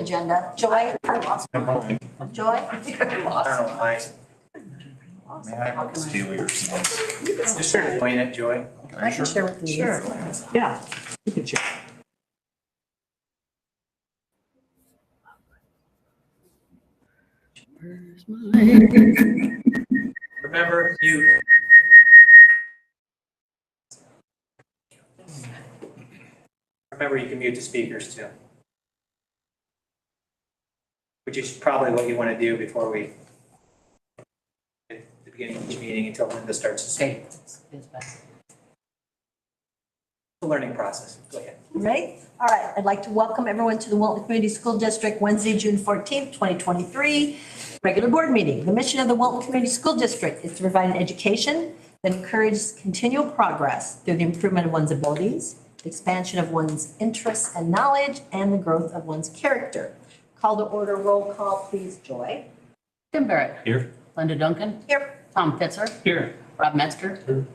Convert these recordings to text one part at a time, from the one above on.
Agenda. Joy? Joy? May I steal yours? Just start doing it, Joy. I can share with you. Sure. Yeah, you can share. Remember, you can mute the speakers too. Which is probably what you want to do before we, at the beginning of each meeting until Linda starts to speak. The learning process. Go ahead. Right? All right. I'd like to welcome everyone to the Wilton Community School District Wednesday, June 14th, 2023, regular board meeting. The mission of the Wilton Community School District is to provide an education that encourages continual progress through the improvement of one's abilities, the expansion of one's interests and knowledge, and the growth of one's character. Call to order, roll call, please, Joy. Tim Barrett. Here. Linda Duncan. Here. Tom Pitzer. Here. Rob Metzger.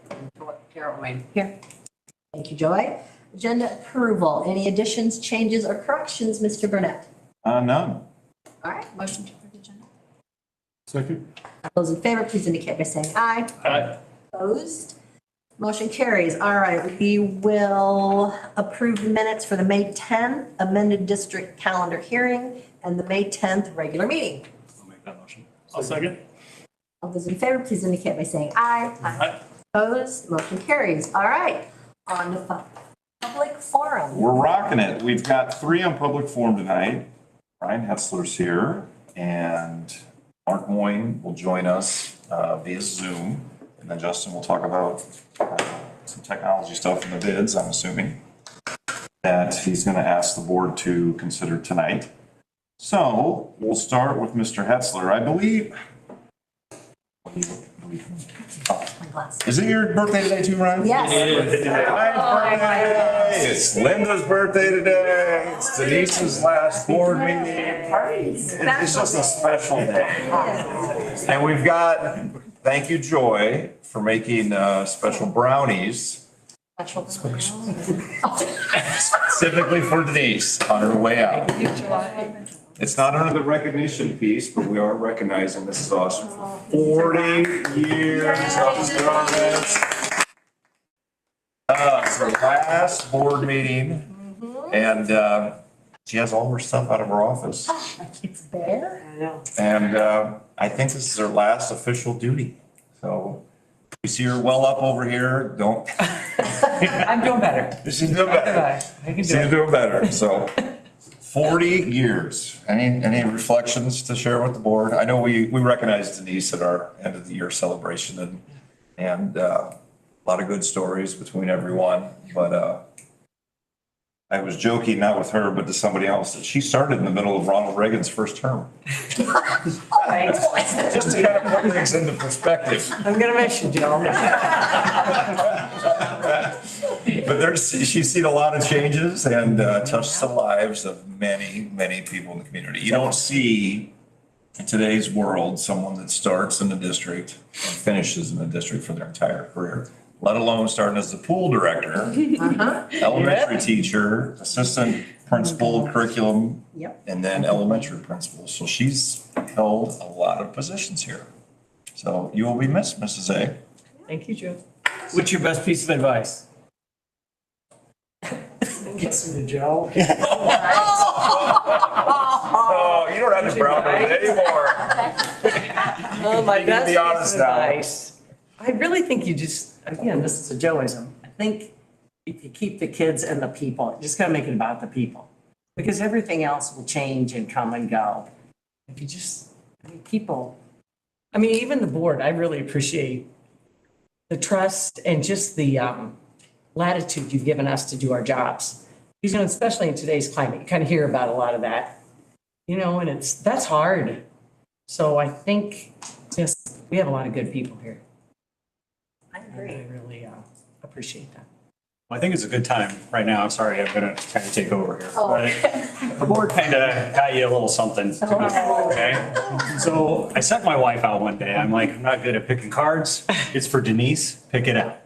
Carol Wayne. Here. Thank you, Joy. Agenda approval. Any additions, changes, or corrections, Mr. Burnett? None. All right, motion to approve the agenda. Second. All those in favor, please indicate by saying aye. Aye. Opposed? Motion carries. All right, we will approve the minutes for the May 10th amended district calendar hearing and the May 10th regular meeting. I'll make that motion. I'll second. All those in favor, please indicate by saying aye. Aye. Opposed? Motion carries. All right, on to public forum. We're rocking it. We've got 3 on public forum tonight. Ryan Hetzler's here and Mark Moyne will join us via Zoom. And then Justin will talk about some technology stuff in the bids, I'm assuming, that he's going to ask the board to consider tonight. So we'll start with Mr. Hetzler. I believe. My glass. Is it your birthday today too, Ryan? Yes. Ryan's birthday. It's Linda's birthday today. It's Denise's last board meeting. It's just a special day. And we've got, thank you, Joy, for making special brownies specifically for Denise on her way out. It's not under the recognition piece, but we are recognizing this is awesome. 40 years of service. It's her last board meeting, and she has all her stuff out of her office. It's there. And I think this is her last official duty. So you see her well up over here, don't. I'm doing better. She's doing better. I can She's do it. doing better, so. 40 years. Any reflections to share with the board? I know we recognized Denise at our end of the year celebration and a lot of good stories between everyone, but I was joking, not with her, but to somebody else, that she started in the middle of Ronald Reagan's first term. Just to kind of put things into perspective. I'm gonna miss you, Joe. But she's seen a lot of changes and touched the lives of many, many people in the community. You don't see in today's world someone that starts in the district and finishes in the district for their entire career, let alone starting as the pool director, elementary teacher, assistant principal, curriculum, and then elementary principal. So she's held a lot of positions here. So you will be missed, Mrs. A. Thank you, Joe. What's your best piece of advice? Listen to Joe. Oh, you don't have to brown nose anymore. Oh, my You can best be honest piece of now. advice. I really think you just, again, this is a Joeism. I think if you keep the kids and the people, you just gotta make it about the people. Because everything else will change and come and go. If you just, people, even the board, I really appreciate the trust and just the latitude you've given us to do our jobs. Because, especially in today's climate, you kind of hear about a lot of that, and that's hard. So I think just, we have a lot of good people here. I agree. I really appreciate that. Well, I think it's a good time right now. I'm sorry, I'm gonna kind of take over here. Oh. But the board kind of got you a little something to do, okay? So I sent my wife out one day. I'm like, I'm not good at picking cards. It's for Denise, pick it out.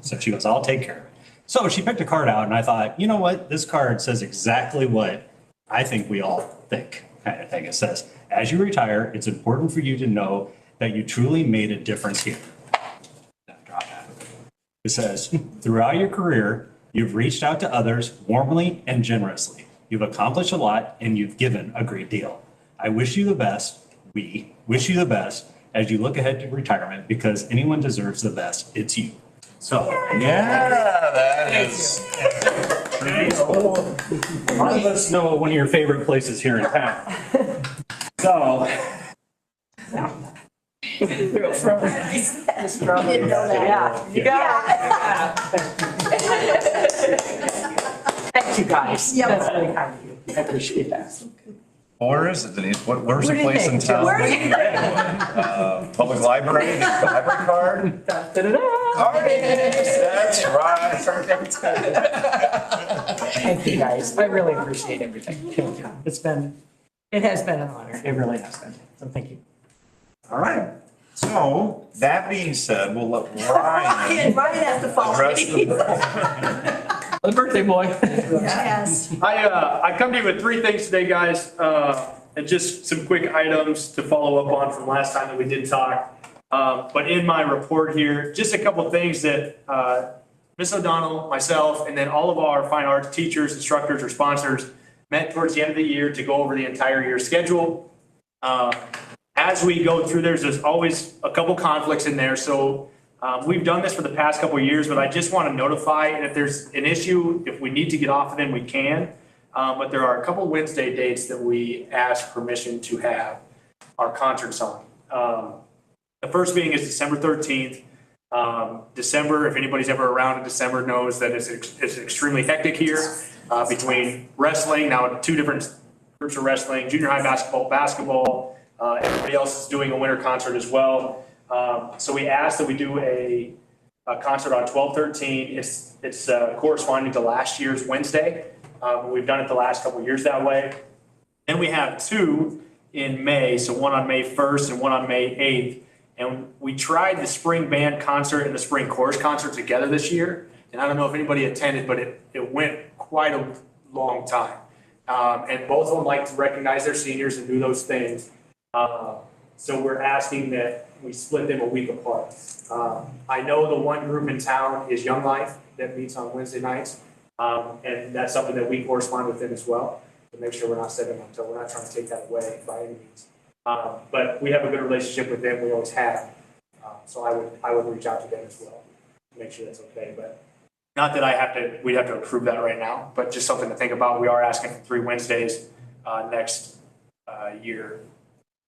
So she goes, I'll take care of it. So she picked a card out and I thought, you know what? This card says exactly what I think we all think, kind of thing. It says, as you retire, it's important for you to know that you truly made a difference here. Now, drop that. It says, throughout your career, you've reached out to others warmly and generously. You've accomplished a lot and you've given a great deal. I wish you the best. We wish you the best as you look ahead to retirement, because anyone deserves the best. It's you. So, Yeah, that is. let us know one of your favorite places here in town. So, Didn't know that. Yeah, you got it. Thank you, guys. Yep. That's really kind of you. I appreciate that. Where is it, Denise? Where's the Where do you place in think? town? Where do you Public library, library card? Da-da-da. That's right. Thank you, guys. I really appreciate everything. It has been an honor. It really has been. So thank you. All right. So that being said, we'll let Ryan Ryan has to follow address me. The birthday boy. Yes. I come to you with three things today, guys, and just some quick items to follow up on from last time that we did talk. But in my report here, just a couple of things that Ms. O'Donnell, myself, and then all of our fine arts teachers, instructors, or sponsors met towards the end of the year to go over the entire year schedule. As we go through, there's always a couple conflicts in there, so we've done this for the past couple of years, but I just want to notify, and if there's an issue, if we need to get off of them, we can. But there are a couple Wednesday dates that we ask permission to have our concerts on. The first being is December 13th. December, if anybody's ever around in December, knows that it's extremely hectic here between wrestling, now two different groups of wrestling, junior high basketball. Everybody else is doing a winter concert as well. So we asked that we do a concert on 12/13. It's corresponding to last year's Wednesday. We've done it the last couple of years that way. Then we have two in May, so one on May 1st and one on May 8th. And we tried the spring band concert and the spring chorus concert together this year. And I don't know if anybody attended, but it went quite a long time. And both of them like to recognize their seniors and do those things. So we're asking that we split them a week apart. I know the one group in town is Young Life that meets on Wednesday nights. And that's something that we correspond with them as well, to make sure we're not setting them until, we're not trying to take that away by any means. But we have a good relationship with them, we always have. So I would reach out to them as well, to make sure that's okay. But not that we'd have to approve that right now, but just something to think about. We are asking for 3 Wednesdays next year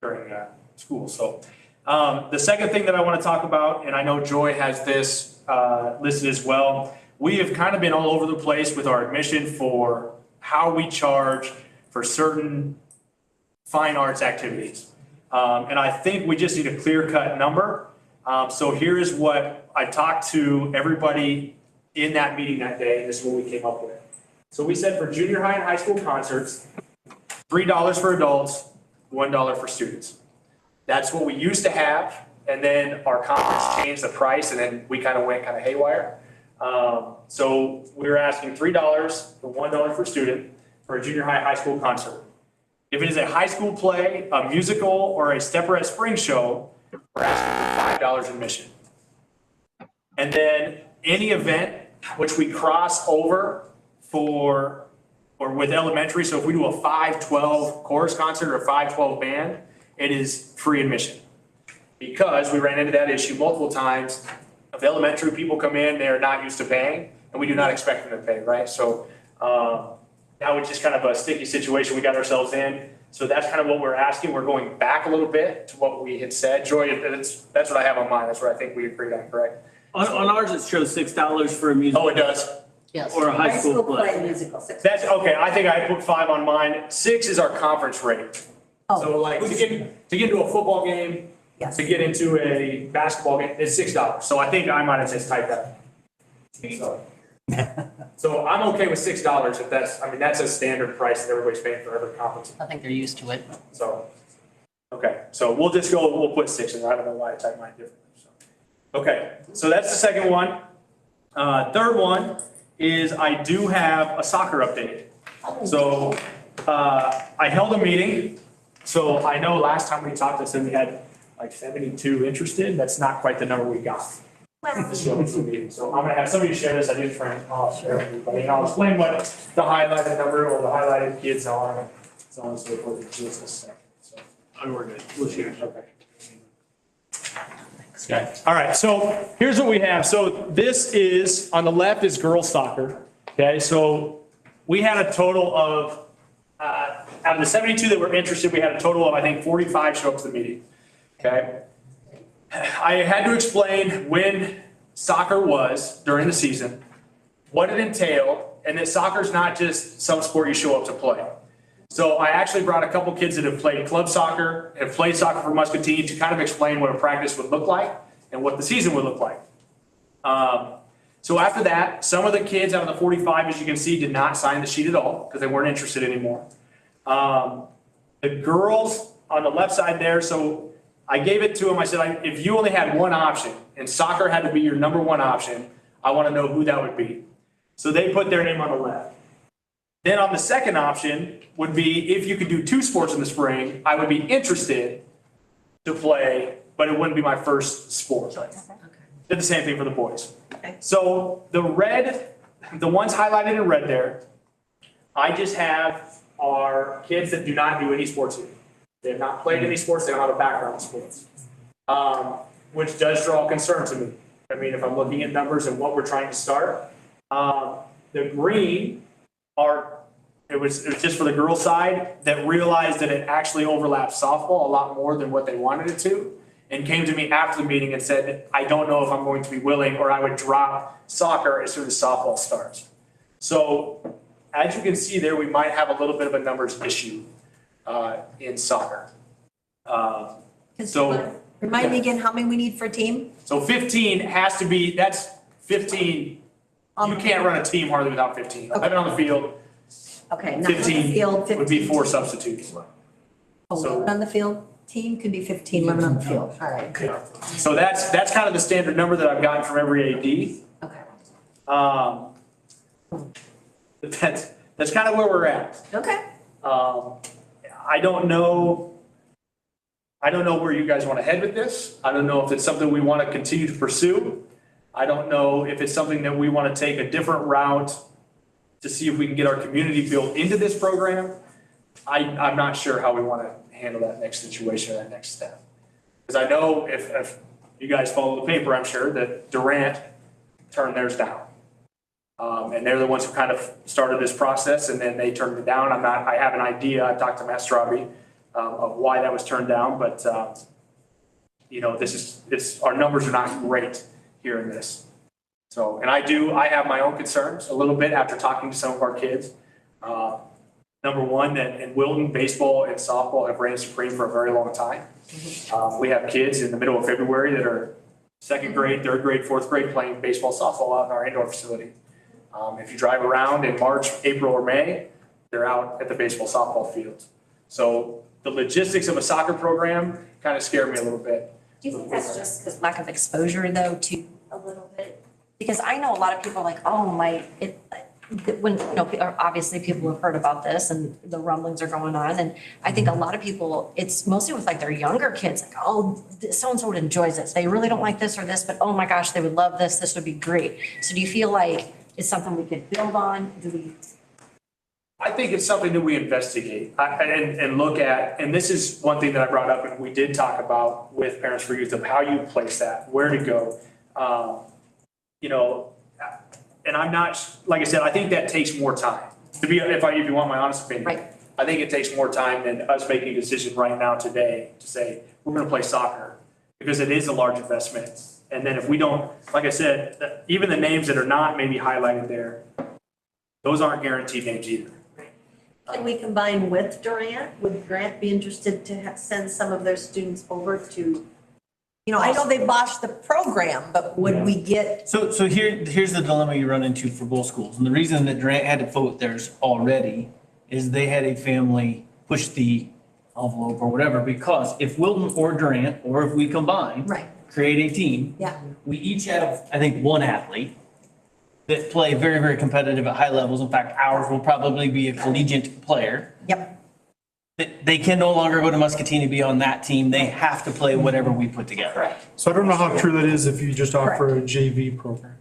during school. So the second thing that I want to talk about, and I know Joy has this listed as well, we have kind of been all over the place with our admission for how we charge for certain fine arts activities. And I think we just need a clear-cut number. So here is what I talked to everybody in that meeting that day, and this is what we came up with. So we said for junior high and high school concerts, $3 for adults, $1 for students. That's what we used to have, and then our conference changed the price, and then we kind of went haywire. So we're asking $3 for $1 for student for a junior high, high school concert. If it is a high school play, a musical, or a Stepperette Spring show, we're asking for $5 admission. And then any event which we cross over or with elementary, so if we do a 5-12 chorus concert or a 5-12 band, it is free admission. Because we ran into that issue multiple times. If elementary people come in, they are not used to paying, and we do not expect them to pay, right? So that was just kind of a sticky situation we got ourselves in. So that's kind of what we're asking. We're going back a little bit to what we had said. Joy, that's what I have on mine. That's what I think we agreed on, correct? On ours, it shows $6 for a musical Oh, it does? Yes. or a high school play. Musical. That's, okay, I think I put 5 on mine. 6 is our conference rate. So like to get into a football game, Yes. to get into a basketball game, it's $6. So I think I might have just typed that. So I'm okay with $6 if that's a standard price that everybody's paying for every conference. I think they're used to it. So, okay, so we'll put 6 in there. I don't know why I typed mine differently. So. Okay, so that's the second one. Third one is I do have a soccer update. So I held a meeting. So I know last time we talked, I said we had like 72 interested. That's not quite the number we got. So I'm gonna have somebody share this. I didn't try and I'll share with everybody. And I'll explain what the highlighted number or the highlighted kids are. And so on and so forth. In just a second. So, we're good. We'll share. Okay. Okay. All right. So here's what we have. So this is, on the left is girls soccer. Okay. So we had a total of, out of the 72 that were interested, we had a total of, I think, 45 show up to the meeting. Okay. I had to explain when soccer was during the season, what it entailed, and that soccer is not just some sport you show up to play. So I actually brought a couple kids that have played club soccer, have played soccer for Muscatine to kind of explain what a practice would look like and what the season would look like. So after that, some of the kids out of the 45, as you can see, did not sign the sheet at all because they weren't interested anymore. The girls on the left side there, so I gave it to them. I said, if you only had one option and soccer had to be your number one option, I want to know who that would be. So they put their name on the left. Then on the second option would be if you could do 2 sports in the spring, I would be interested to play, but it wouldn't be my first sport. Did the same thing for the boys. Okay. So the ones highlighted in red there, I just have are kids that do not do any sports here. They have not played any sports, they don't have a background in sports. Which does draw concern to me. I mean, if I'm looking at numbers and what we're trying to start. The green it was just for the girls' side that realized that it actually overlapped softball a lot more than what they wanted it to. And came to me after the meeting and said, I don't know if I'm going to be willing, or I would drop soccer as soon as softball starts. So as you can see there, we might have a little bit of a numbers issue in soccer. So Remind me again how many we need for a team? So 15 has to be, that's 15. You can't run a team hardly without 15. 11 on the field, Okay, not on the 15 field, would be 15. 4 substitutes. 11 on the field, team could be 15, 11 on the field, all right. So that's kind of the standard number that I've gotten from every AD. Okay. That's kind of where we're at. Okay. I don't know where you guys want to head with this. I don't know if it's something we want to continue to pursue. I don't know if it's something that we want to take a different route to see if we can get our community built into this program. I'm not sure how we want to handle that next situation or that next step. Because I know if you guys follow the paper, I'm sure that Durant turned theirs down. And they're the ones who kind of started this process, and then they turned it down. I have an idea. I talked to Matt Straube of why that was turned down, but our numbers are not great here in this. So, and I have my own concerns a little bit after talking to some of our kids. Number one, that in Wilton, baseball and softball have reigned supreme for a very long time. We have kids in the middle of February that are 2nd grade, 3rd grade, 4th grade playing baseball, softball out in our indoor facility. If you drive around in March, April, or May, they're out at the baseball, softball fields. So the logistics of a soccer program kind of scare me a little bit. Do you think that's just because lack of exposure though, to a little bit? Because I know a lot of people are like, oh when, obviously people have heard about this and the rumblings are going on. And I think a lot of people, it's mostly with like their younger kids, like, oh, so-and-so enjoys this. They really don't like this or this, but oh my gosh, they would love this. This would be great. So do you feel like it's something we could build on? I think it's something that we investigate and look at, and this is one thing that I brought up and we did talk about with Parents for Youth of how you place that, where to go. And I'm not, like I said, I think that takes more time. If you want my honest opinion. Right. I think it takes more time than us making a decision right now today to say, we're gonna play soccer, because it is a large investment. And then if we don't, like I said, even the names that are not maybe highlighted there, those aren't guaranteed names either. Can we combine with Durant? Would Durant be interested to send some of their students over to, I know they botched the program, but would we get, So here's the dilemma you run into for both schools. And the reason that Durant had to vote theirs already is they had a family push the envelope or whatever, because if Wilton or Durant, or if we combine, right, create a team, yeah, we each have, I think, one athlete. that play very, very competitive at high levels. In fact, ours will probably be a collegiate player. Yep. That they can no longer go to Muscatine to be on that team. They have to play whatever we put together. So I don't know how true that is if you just offer a JV program.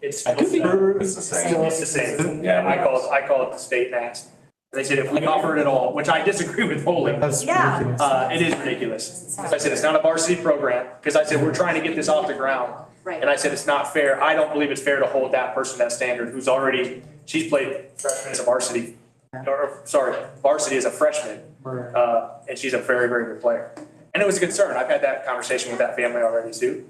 It's It's the same. It's the same. Yeah. I call it the state ask. They said if we offer it at all, which I disagree with wholly. That's Yeah. ridiculous. It is ridiculous. As I said, it's not a varsity program, because I said, we're trying to get this off the ground. Right. And I said, it's not fair. I don't believe it's fair to hold that person that standard who's already, she's played freshman as a varsity, or, sorry, varsity as a freshman. And she's a very, very good player. And it was a concern. I've had that conversation with that family already too.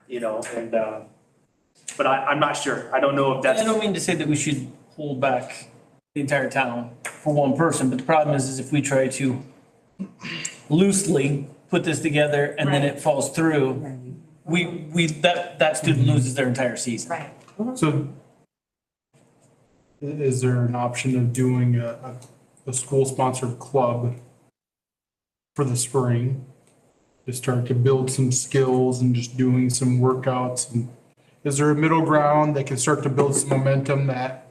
You know, and, but I'm not sure. I don't know if that's. I don't mean to say that we should hold back the entire town for one person, but the problem is if we try to loosely put this together and then it falls through, that student loses their entire season. Right. So is there an option of doing a school-sponsored club for the spring? To start to build some skills and just doing some workouts? And is there a middle ground that can start to build some momentum that,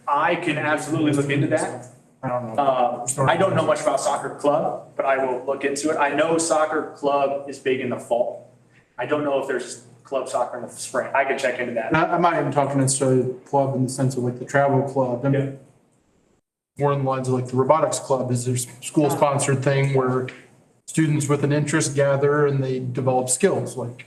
I can absolutely look into that. I don't know. I don't know much about soccer club, but I will look into it. I know soccer club is big in the fall. I don't know if there's club soccer in the spring. I can check into that. I'm not even talking necessarily club in the sense of like the travel club. I mean, more in the lines of like the robotics club. Is there school-sponsored thing where students with an interest gather and they develop skills? Like,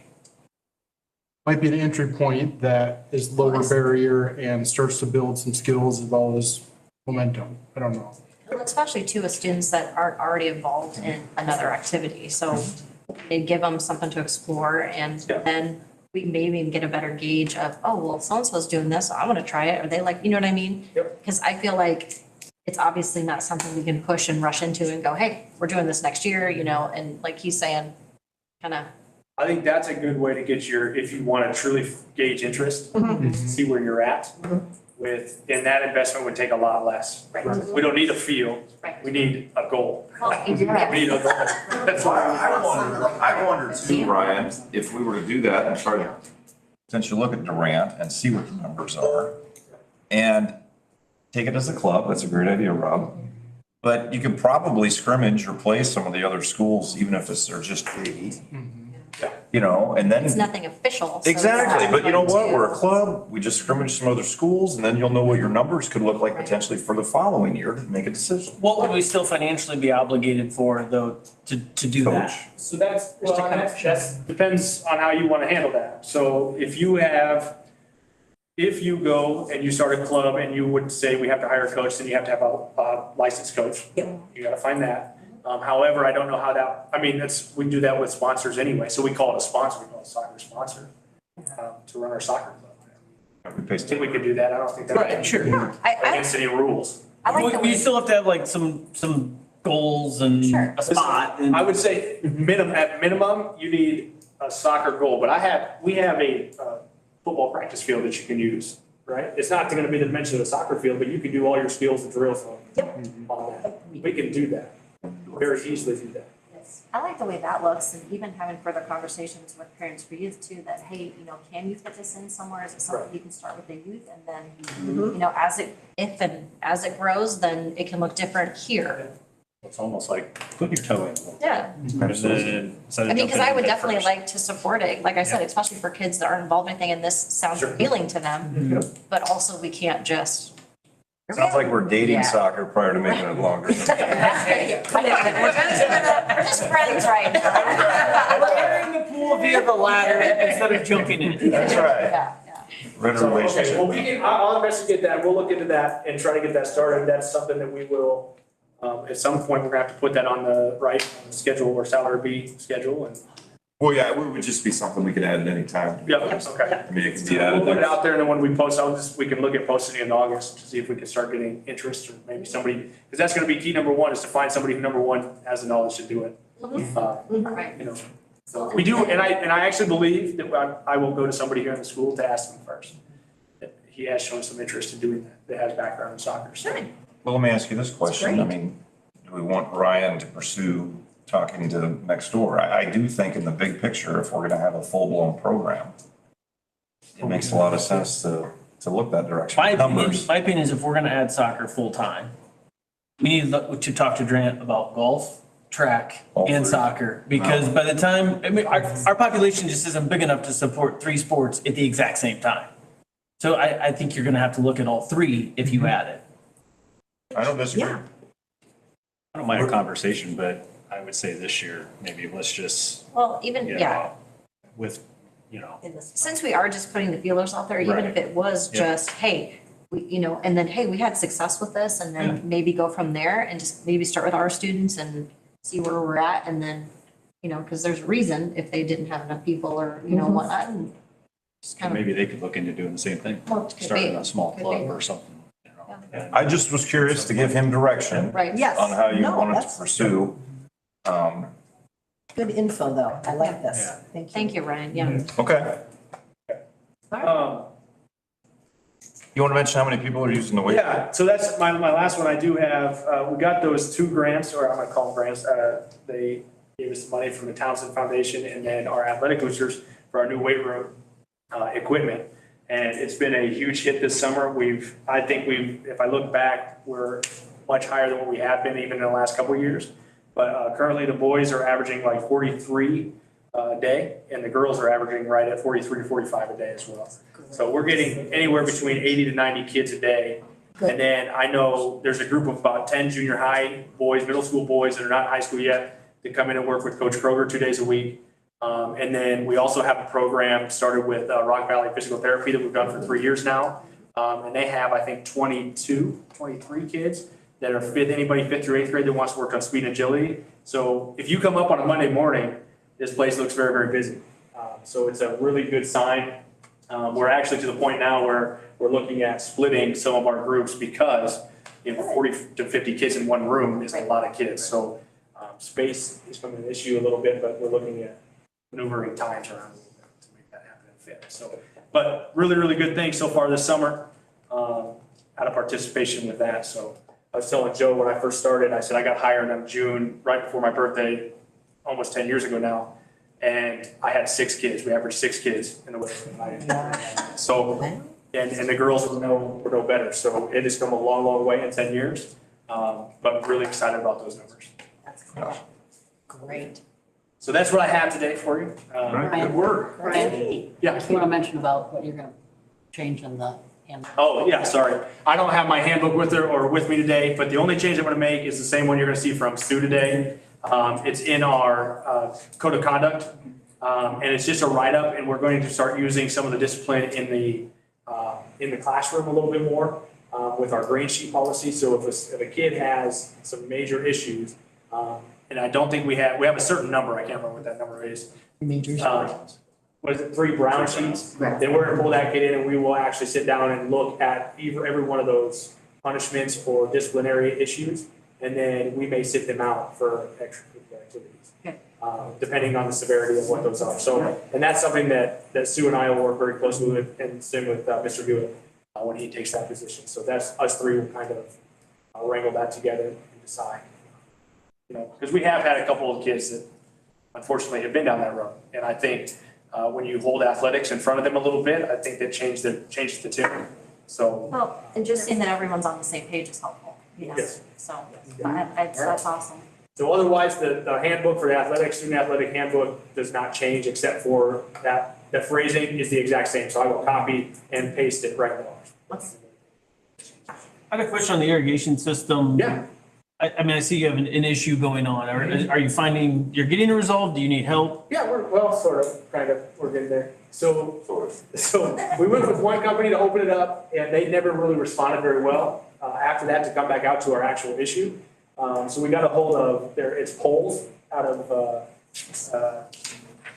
might be an entry point that is lower barrier and starts to build some skills as well as momentum. I don't know. Well, especially too with students that aren't already involved in another activity, so they give them something to explore, and then we maybe even get a better gauge of, oh, well, so-and-so's doing this, so I want to try it, or they like, you know what I mean? Yep. Because I feel like it's obviously not something we can push and rush into and go, hey, we're doing this next year, you know, and like he's saying, kind of. I think that's a good way to get if you want to truly gauge interest, see where you're at with, and that investment would take a lot less. Right. We don't need a field, Right. we need a goal. Well, We need a goal. That's why. I wonder too, Ryan, if we were to do that and try to potentially look at Durant and see what the numbers are and take it as a club. That's a great idea, Rob. But you could probably scrimmage or play some of the other schools, even if they're just JV. You know, and then. It's nothing official. so it's Exactly, not but you know going what? to- We're a club. We just scrimmage some other schools and then you'll know what your numbers could look like potentially for the following year to make a decision. What would we still financially be obligated for though, to do that? Coach. So that's, well, that's depends on how you want to handle that. So if you go and you start a club and you would say we have to hire a coach, then you have to have a licensed coach. Yep. You gotta find that. However, I don't know how we do that with sponsors anyway. So we call it a sponsor, we call it a soccer sponsor, to run our soccer club. We pay I think we could do that. I don't think that. Right, sure. Against any rules. I like the We way, still have to have like some goals and Sure. a spot and. I would say at minimum, you need a soccer goal, but we have a football practice field that you can use, right? It's not gonna be the dimension of a soccer field, but you can do all your skills and drills on that. We can do that, very easily do that. I like the way that looks, and even having further conversations with parents for youth too, that, hey, you know, can you fit this in somewhere? Is it something you can start with the youth, and then, you know, as it grows, then it can look different here. It's almost like putting your toe in. Yeah. I mean, because I would definitely like to support it, like I said, especially for kids that aren't involved in anything, and this sounds Sure. appealing to them. But also, we can't just. Sounds like we're dating Yeah. soccer prior to making it longer. We're just friends right now. We're in the pool via the ladder instead of jumping in. That's right. Yeah, yeah. We're in a Okay, relationship. well, I'll investigate that, we'll look into that and try to get that started, that's something that we will, at some point, we're gonna have to put that on the schedule or salary B schedule, and, Well, yeah, it would just be something we could add at any time. yeah, okay. I mean, it could be We'll added. put it next- out there, and then when we post, we can look at posting it in August to see if we can start getting interest, or maybe somebody, because that's gonna be key number one, is to find somebody who, number one, has the knowledge to do it. Right. You know, so we do, and I actually believe that I will go to somebody here in the school to ask them first. He has shown some interest in doing that has background in soccer, so. Well, let me ask you this question. I mean, do we want Ryan to pursue talking to next door? I do think in the big picture, if we're gonna have a full-blown program, it makes a lot of sense to look that direction. My opinion, Numbers. my opinion is if we're gonna add soccer full-time, we need to talk to Grant about golf, track, All and three. soccer. Because by the time, I mean, our population just isn't big enough to support 3 sports at the exact same time. So I think you're gonna have to look at all 3 if you add it. I don't disagree. Yeah. I don't mind a conversation, but I would say this year, maybe let's just Well, even, get yeah, out with, you know, since we are just putting the feelers out there, even if Right. it was Yeah. just, hey, and then, hey, we had success with this, and then maybe go from there and just maybe start with our students and see where we're at, and then, because there's a reason if they didn't have enough people or, whatnot, and just kind of. maybe they could look into doing the same thing. Well, it could Starting be. a small Could club be. or something, you know. and- I just was curious to give him direction Right. Yes. on how you No, wanted that's to pursue. Good info, though. I like this. Yeah. Thank you. Thank you, Ryan, yeah. Okay. You want to mention how many people are using the weight? Yeah, so that's my last one. I do have, we got those 2 grants, or I'm gonna call them grants. They gave us money from the Townsend Foundation and then our athletic boosters for our new weight room equipment. And it's been a huge hit this summer. I think if I look back, we're much higher than what we have been even in the last couple of years. But currently the boys are averaging like 43 a day, and the girls are averaging right at 43 to 45 a day as well. So we're getting anywhere between 80 to 90 kids a day. And then I know there's a group of about 10 junior high boys, middle school boys that are not in high school yet, that come in and work with Coach Kroger 2 days a week. And then we also have a program started with Rock Valley Physical Therapy that we've done for 3 years now. And they have, I think, 23 kids that are anybody 5th through 8th grade that wants to work on speed and agility. So if you come up on a Monday morning, this place looks very, very busy. So it's a really good sign. We're actually to the point now where we're looking at splitting some of our groups because 40 to 50 kids in one room is a lot of kids. So space is becoming an issue a little bit, but we're looking at maneuvering times around a little bit to make that happen and fit. So, but really, really good things so far this summer. Out of participation with that. So I was telling Joe when I first started, I said I got hired in June, right before my birthday, almost 10 years ago now. And I had 6 kids. We averaged 6 kids in the way. So, and the girls were no better. So it has come a long, long way in 10 years. But I'm really excited about those numbers. That's cool. Great. So that's what I have today for you. Good work. Great. Yeah. I just want to mention about what you're going to change in the handbook. Oh, yeah, sorry. I don't have my handbook with me today, but the only change I'm gonna make is the same one you're gonna see from Sue today. It's in our code of conduct. And it's just a write-up, and we're going to start using some of the discipline in the classroom a little bit more with our grade sheet policy. So if a kid has some major issues, and I don't think we have a certain number, I can't remember what that number is. What is it, 3 brown sheets? Then we're gonna pull that kid in and we will actually sit down and look at every one of those punishments for disciplinary issues. And then we may sit them out for extracurricular activities, depending on the severity of what those are. So, and that's something that Sue and I will work very closely with, and same with Mr. Hewitt when he takes that position. So that's us 3 will kind of wrangle that together and decide. Because we have had a couple of kids that unfortunately have been down that road. And I think when you hold athletics in front of them a little bit, I think that changes the tune. So, Well, and just seeing that everyone's on the same page is helpful, Yes. So, that's awesome. so otherwise, the handbook for the student athletic handbook does not change except for that, the phrasing is the exact same. So I will copy and paste it right now. I have a question on the irrigation system. Yeah. I mean, I see you have an issue going on. Are you finding you're getting it resolved? Do you need help? Yeah, sort of, kind of, we're getting there. So we went with one company to open it up and they never really responded very well. After that, to come back out to our actual issue. So we got a hold of it's Poles out of,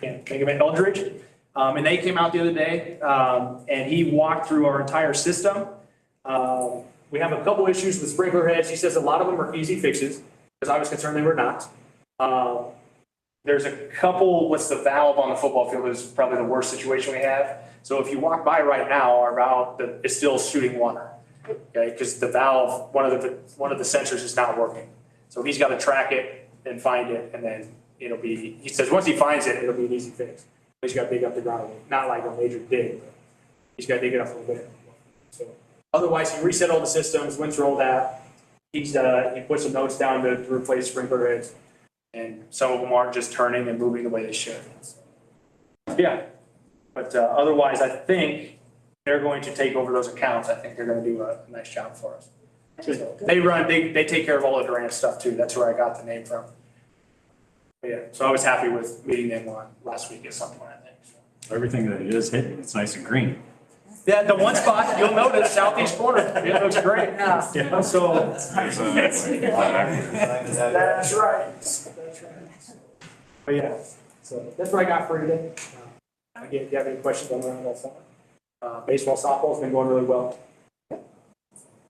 can't think of it, Eldridge. And they came out the other day, and he walked through our entire system. We have a couple issues with sprinkler heads. He says a lot of them are easy fixes, because I was concerned they were not. There's a couple, what's the valve on the football field is probably the worst situation we have. So if you walk by right now, our valve is still shooting water. Okay, because the valve, one of the sensors is not working. So he's got to track it and find it, and then he says once he finds it, it'll be an easy fix. He's got to dig up the ground, not like a major dig, He's got to dig it up a little bit. So otherwise, he reset all the systems, went through all that. He put some notes down to replace sprinkler heads, and some of them aren't just turning and moving the way they should. Yeah, but otherwise, I think they're going to take over those accounts. I think they're going to do a nice job for us. They take care of all the Durant stuff too. That's where I got the name from. But yeah, so I was happy with meeting them on last week at some point, I think. So. Everything that it is hitting, it's nice and green. Yeah, the one spot you'll notice, southeast corner, it looks great. Yeah. So. That's right. But yeah, so that's what I got for today. Again, if you have any questions on that stuff. Baseball, softball's been going really well.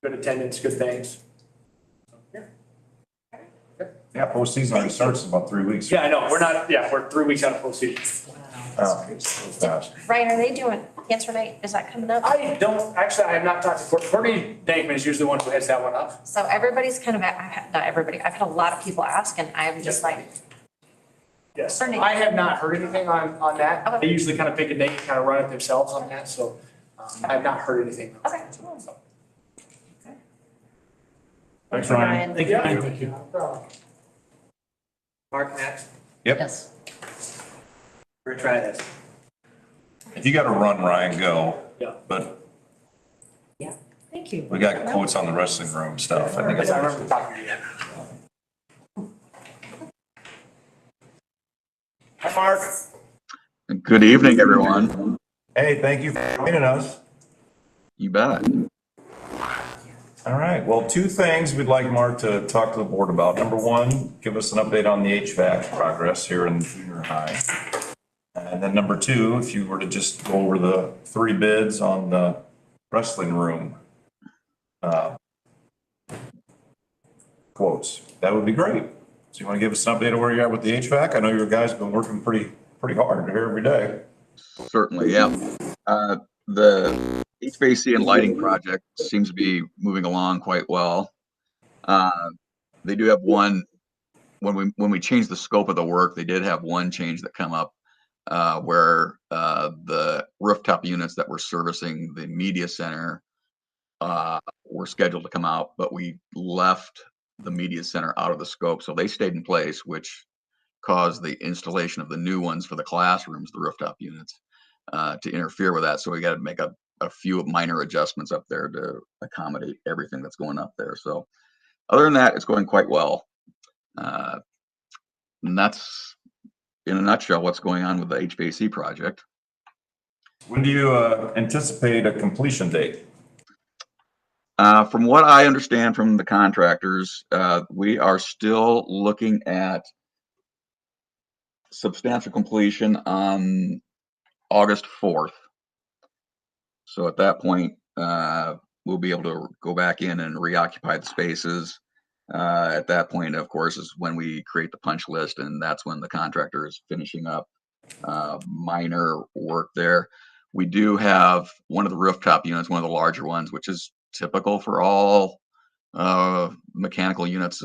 Good attendance, good things. Yeah, postseason already starts in about 3 weeks. Yeah, I know, we're 3 weeks out of postseason. Oh, so fast. Ryan, are they doing cancer night? Is that coming up? I have not talked to Courtney Dankman is usually the one who heads that one up. So everybody's kind of, not everybody, I've had a lot of people ask and I'm just like, Yes, I have not heard anything on that. Okay. They usually kind of pick a date and kind of run it themselves on that, so I have not heard anything. okay. Thanks, Ryan. Thank you. Mark, next. Yep. Yes. We're gonna try this. If you got to run, Ryan, go. Yeah. But Thank you. we got quotes on the wrestling room stuff. I think Yes, I it's. remember talking to you. Hi, Mark. Good evening, everyone. Hey, thank you for joining us. You bet. All right, well, two things we'd like Mark to talk to the board about. Number one, give us an update on the HVAC progress here in junior high. And then number two, if you were to just go over the 3 bids on the wrestling room quotes, that would be great. So you want to give us an update of where you're at with the HVAC? I know your guys have been working pretty hard here every day. Certainly, yeah. The HVAC and lighting project seems to be moving along quite well. They do have one, when we changed the scope of the work, they did have one change that come up where the rooftop units that were servicing the media center were scheduled to come out, but we left the media center out of the scope. So they stayed in place, which caused the installation of the new ones for the classrooms, the rooftop units, to interfere with that. So we got to make a few minor adjustments up there to accommodate everything that's going up there. So other than that, it's going quite well. And that's, in a nutshell, what's going on with the HVAC project. When do you anticipate a completion date? From what I understand from the contractors, we are still looking at substantial completion on August 4th. So at that point, we'll be able to go back in and reoccupy the spaces. At that point, of course, is when we create the punch list, and that's when the contractor is finishing up minor work there. We do have one of the rooftop units, one of the larger ones, which is typical for all mechanical units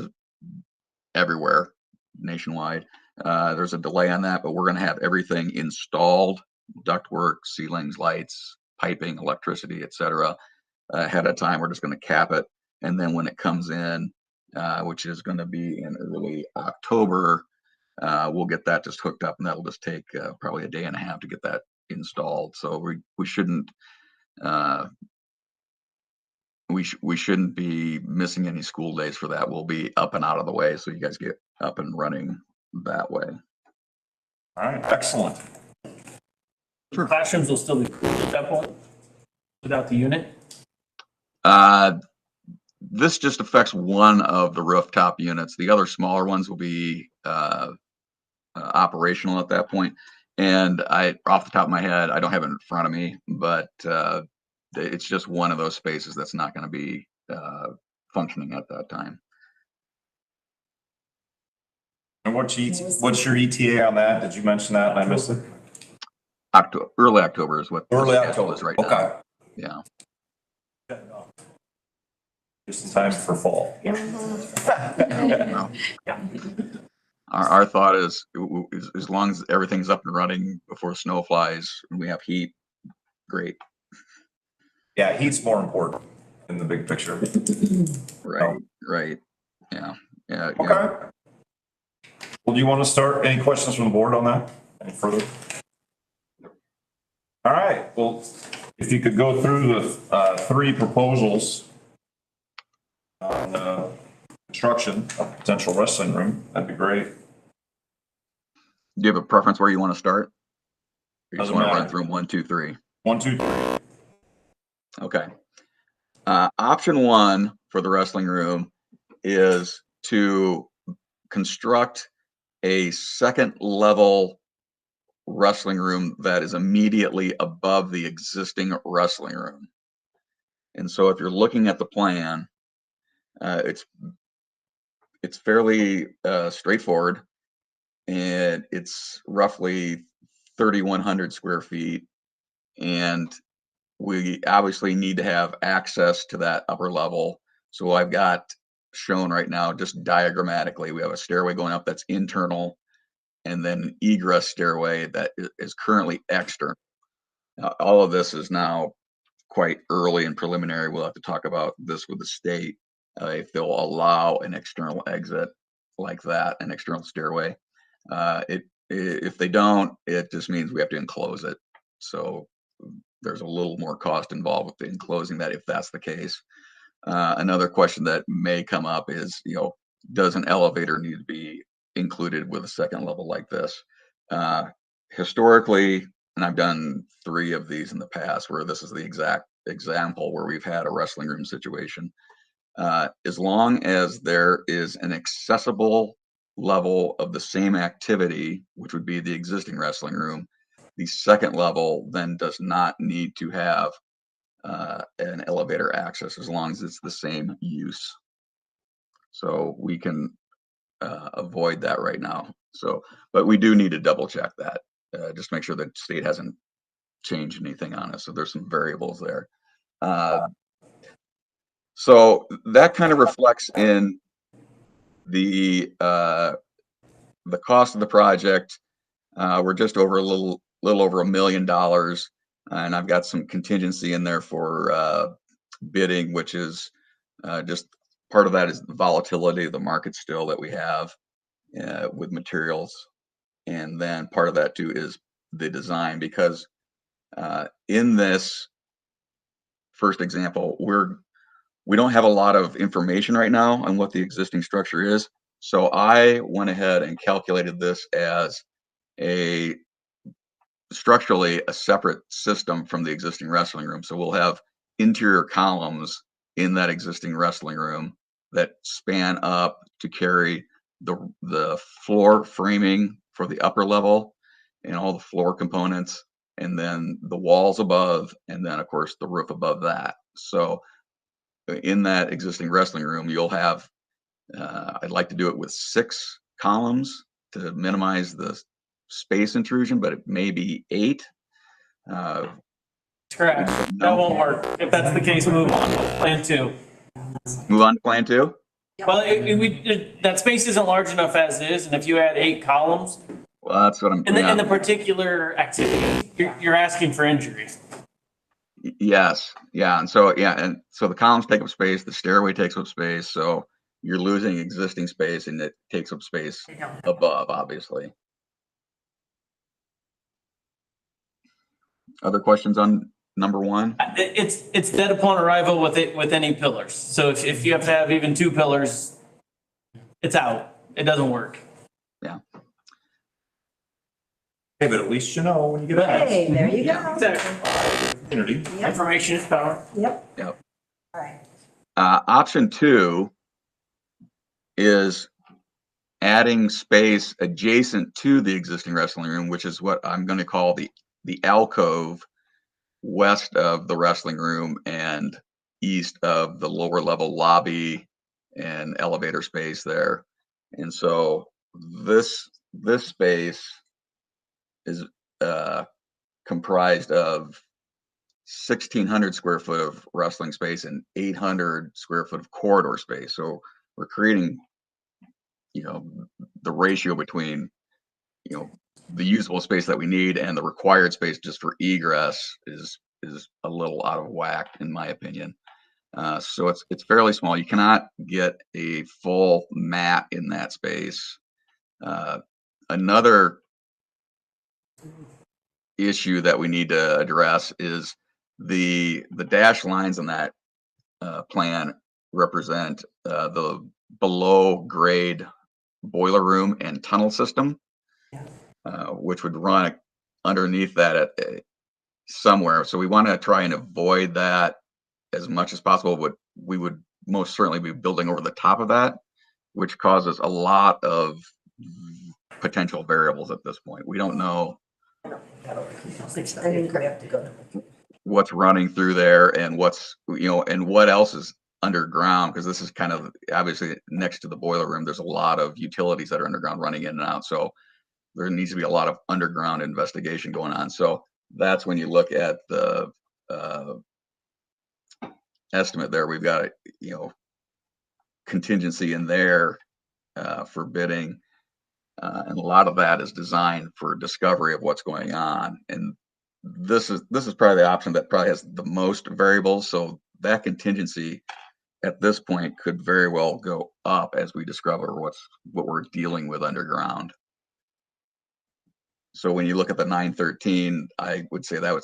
everywhere nationwide. There's a delay on that, but we're going to have everything installed: ductwork, ceilings, lights, piping, electricity, etc. Ahead of time. We're just going to cap it, and then when it comes in, which is going to be in early October, we'll get that just hooked up, and that'll just take probably a day and a half to get that installed. So we shouldn't we shouldn't be missing any school days for that. We'll be up and out of the way, so you guys get up and running that way. All right, excellent. Classrooms will still be closed at that point without the unit? This just affects one of the rooftop units. The other smaller ones will be operational at that point. And off the top of my head, I don't have it in front of me, but it's just one of those spaces that's not going to be functioning at that time. And what's your ETA on that? Did you mention that and I missed it? Early October is what Early the schedule October is right okay. now. Yeah. Just in time for fall. Our thought is, as long as everything's up and running before snow flies and we have heat, great. Yeah, heat's more important in the big picture. Right, right. Yeah, yeah. Okay. Well, do you want to start? Any questions from the board on that? Any further? All right, well, if you could go through the 3 proposals on construction of potential wrestling room, that'd be great. Do you have a preference where you want to start? Or you just Doesn't want to run matter. through them 1, 2, 3? 1, 2, 3. Okay. Option 1 for the wrestling room is to construct a second level wrestling room that is immediately above the existing wrestling room. And so if you're looking at the plan, it's fairly straightforward, and it's roughly 3,100 square feet. And we obviously need to have access to that upper level. So I've got shown right now, just diagrammatically, we have a stairway going up that's internal, and then an egress stairway that is currently external. Now, all of this is now quite early and preliminary. We'll have to talk about this with the state, if they'll allow an external exit like that, an external stairway. If they don't, it just means we have to enclose it. So there's a little more cost involved with enclosing that if that's the case. Another question that may come up is, does an elevator need to be included with a second level like this? Historically, and I've done 3 of these in the past where this is the exact example where we've had a wrestling room situation. As long as there is an accessible level of the same activity, which would be the existing wrestling room, the second level then does not need to have an elevator access as long as it's the same use. So we can avoid that right now. So, but we do need to double check that, just make sure that state hasn't changed anything on us. So there's some variables there. So that kind of reflects in the cost of the project. We're just over a little over $1 million, and I've got some contingency in there for bidding, which is just part of that is the volatility of the market still that we have with materials, and then part of that too is the design, because in this first example, we don't have a lot of information right now on what the existing structure is. So I went ahead and calculated this as structurally a separate system from the existing wrestling room. So we'll have interior columns in that existing wrestling room that span up to carry the floor framing for the upper level and all the floor components, and then the walls above, and then of course the roof above that. So in that existing wrestling room, you'll have, I'd like to do it with 6 columns to minimize the space intrusion, but it may be 8. Scratch. That won't work. If that's the case, move on. Plan 2. Move on to plan 2. Well, that space isn't large enough as is, and if you add 8 columns, Well, that's what I'm. in the particular activity, you're asking for injury. Yes, yeah, and so the columns take up space, the stairway takes up space, so you're losing existing space, and it takes up space above, obviously. Other questions on number 1? It's dead upon arrival with any pillars. So if you have to have even 2 pillars, it's out. It doesn't work. Yeah. Hey, but at least you know when you get back. Hey, there you go. Exactly. Community. Yep, Information is power. yep. Yep. All right. Option 2 is adding space adjacent to the existing wrestling room, which is what I'm going to call the alcove west of the wrestling room and east of the lower level lobby and elevator space there. And so this space is comprised of 1,600 square foot of wrestling space and 800 square foot of corridor space. So we're creating, the ratio between, the usable space that we need and the required space just for egress is is a little out of whack, in my opinion. So it's fairly small. You cannot get a full mat in that space. Another issue that we need to address is the dash lines in that plan represent the below grade boiler room and tunnel system, which would run underneath that at somewhere. So we want to try and avoid that as much as possible. But we would most certainly be building over the top of that, which causes a lot of potential variables at this point. We don't know what's running through there and what's, and what else is underground, because this is kind of obviously next to the boiler room. There's a lot of utilities that are underground running in and out. So there needs to be a lot of underground investigation going on. So that's when you look at the estimate there. We've got, contingency in there for bidding. And a lot of that is designed for discovery of what's going on. And this is probably the option that probably has the most variables. So that contingency at this point could very well go up as we discover what we're dealing with underground. So when you look at the 913, I would say that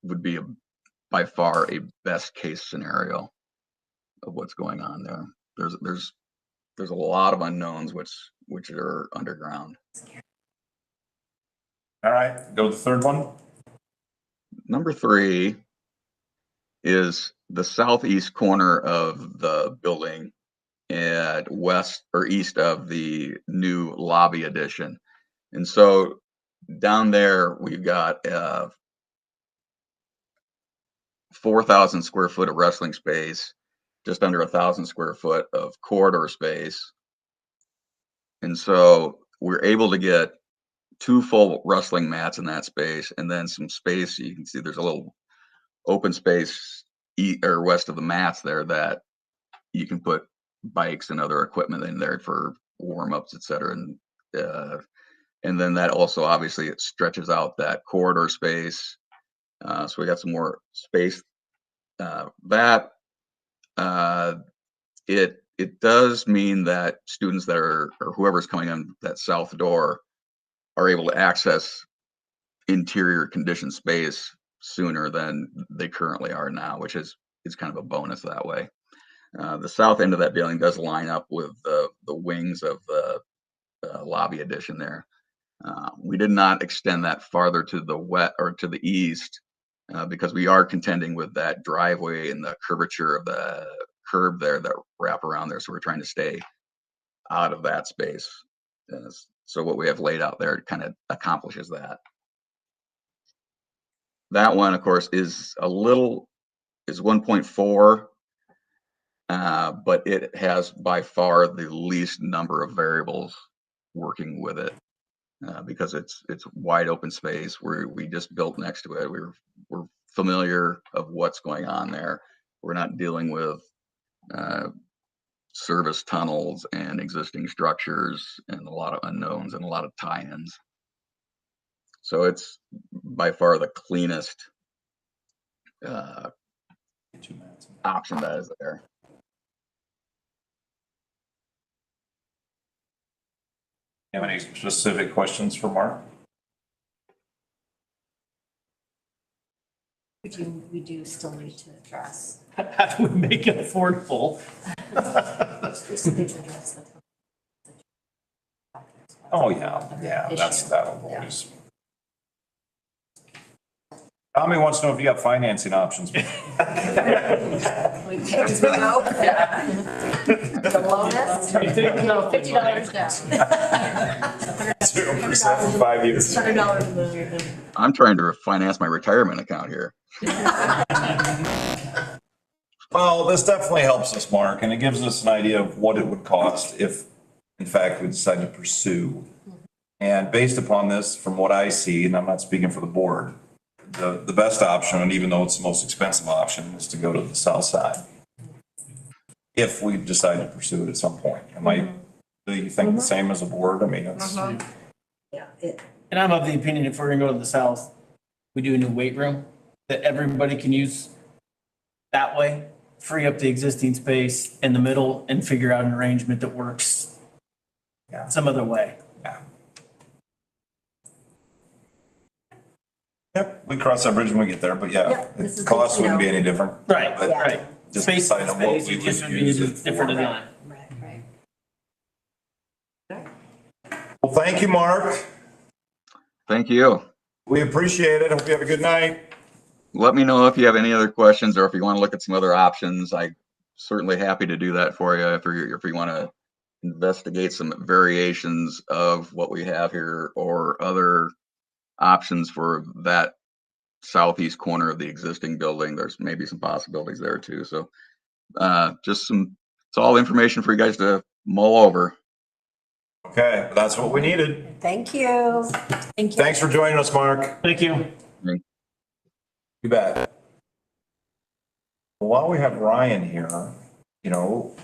would be by far a best case scenario of what's going on there. There's a lot of unknowns which are underground. All right, go to the third one. Number 3 is the southeast corner of the building at west or east of the new lobby addition. And so down there, we've got 4,000 square foot of wrestling space, just under 1,000 square foot of corridor space. And so we're able to get 2 full wrestling mats in that space, and then some space. You can see there's a little open space or west of the mats there that you can put bikes and other equipment in there for warm-ups, etc. And then that also obviously it stretches out that corridor space. So we got some more space. It does mean that students that are, or whoever's coming in that south door, are able to access interior conditioned space sooner than they currently are now, which is kind of a bonus that way. The south end of that building does line up with the wings of the lobby addition there. We did not extend that farther to the west or to the east because we are contending with that driveway and the curvature of the curb there that wrap around there. So we're trying to stay out of that space. So what we have laid out there kind of accomplishes that. That one, of course, is 1.4, but it has by far the least number of variables working with it because it's wide open space where we just built next to it. We're familiar of what's going on there. We're not dealing with service tunnels and existing structures and a lot of unknowns and a lot of tie-ins. So it's by far the cleanest option that is there. You have any specific questions for Mark? We do still need to address. How do we make it affordable? Oh, yeah, that'll always. Tommy wants to know if you got financing options. We pay as we go. The lowest. $50 down. 0% in 5 years. $100 I'm trying to finance my retirement account here. Well, this definitely helps us, Mark, and it gives us an idea of what it would cost if, in fact, we decide to pursue. And based upon this, from what I see, and I'm not speaking for the board, the best option, and even though it's the most expensive option, is to go to the south side. If we decide to pursue it at some point. Do you think the same as a board? I mean, it's. Yeah. And I'm of the opinion if we're gonna go to the south, we do a new weight room that everybody can use that way, free up the existing space in the middle and figure out an arrangement that works Yeah. some other way. Yeah. Yep, we cross that bridge when we get there, but yeah, Yep, this the is cost good to wouldn't be know. any different. Right, But right. Just Space decide is on what space, we it just would would be use a it different for. design. Right. Well, thank you, Mark. Thank you. We appreciate it. Hope you have a good night. Let me know if you have any other questions or if you want to look at some other options. I'm certainly happy to do that for you if you want to investigate some variations of what we have here or other options for that southeast corner of the existing building. There's maybe some possibilities there too. So it's all information for you guys to mull over. Okay, that's what we needed. Thank you. Thank you. Thanks for joining us, Mark. Thank you. You bet. Well, while we have Ryan here, you know,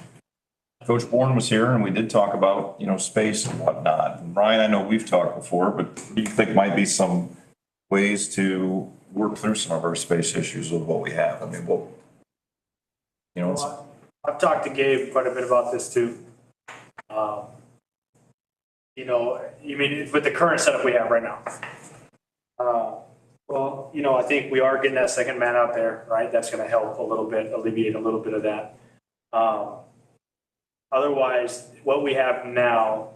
Coach Bourne was here and we did talk about, you know, space and whatnot. And Ryan, I know we've talked before, but what do you think might be some ways to work through some of our space issues with what we have? I mean, you know, it's- I've talked to Gabe quite a bit about this too. You know, you mean with the current setup we have right now? Well, you know, I think we are getting that second man out there, right? That's going to help a little bit, alleviate a little bit of that. Otherwise, what we have now,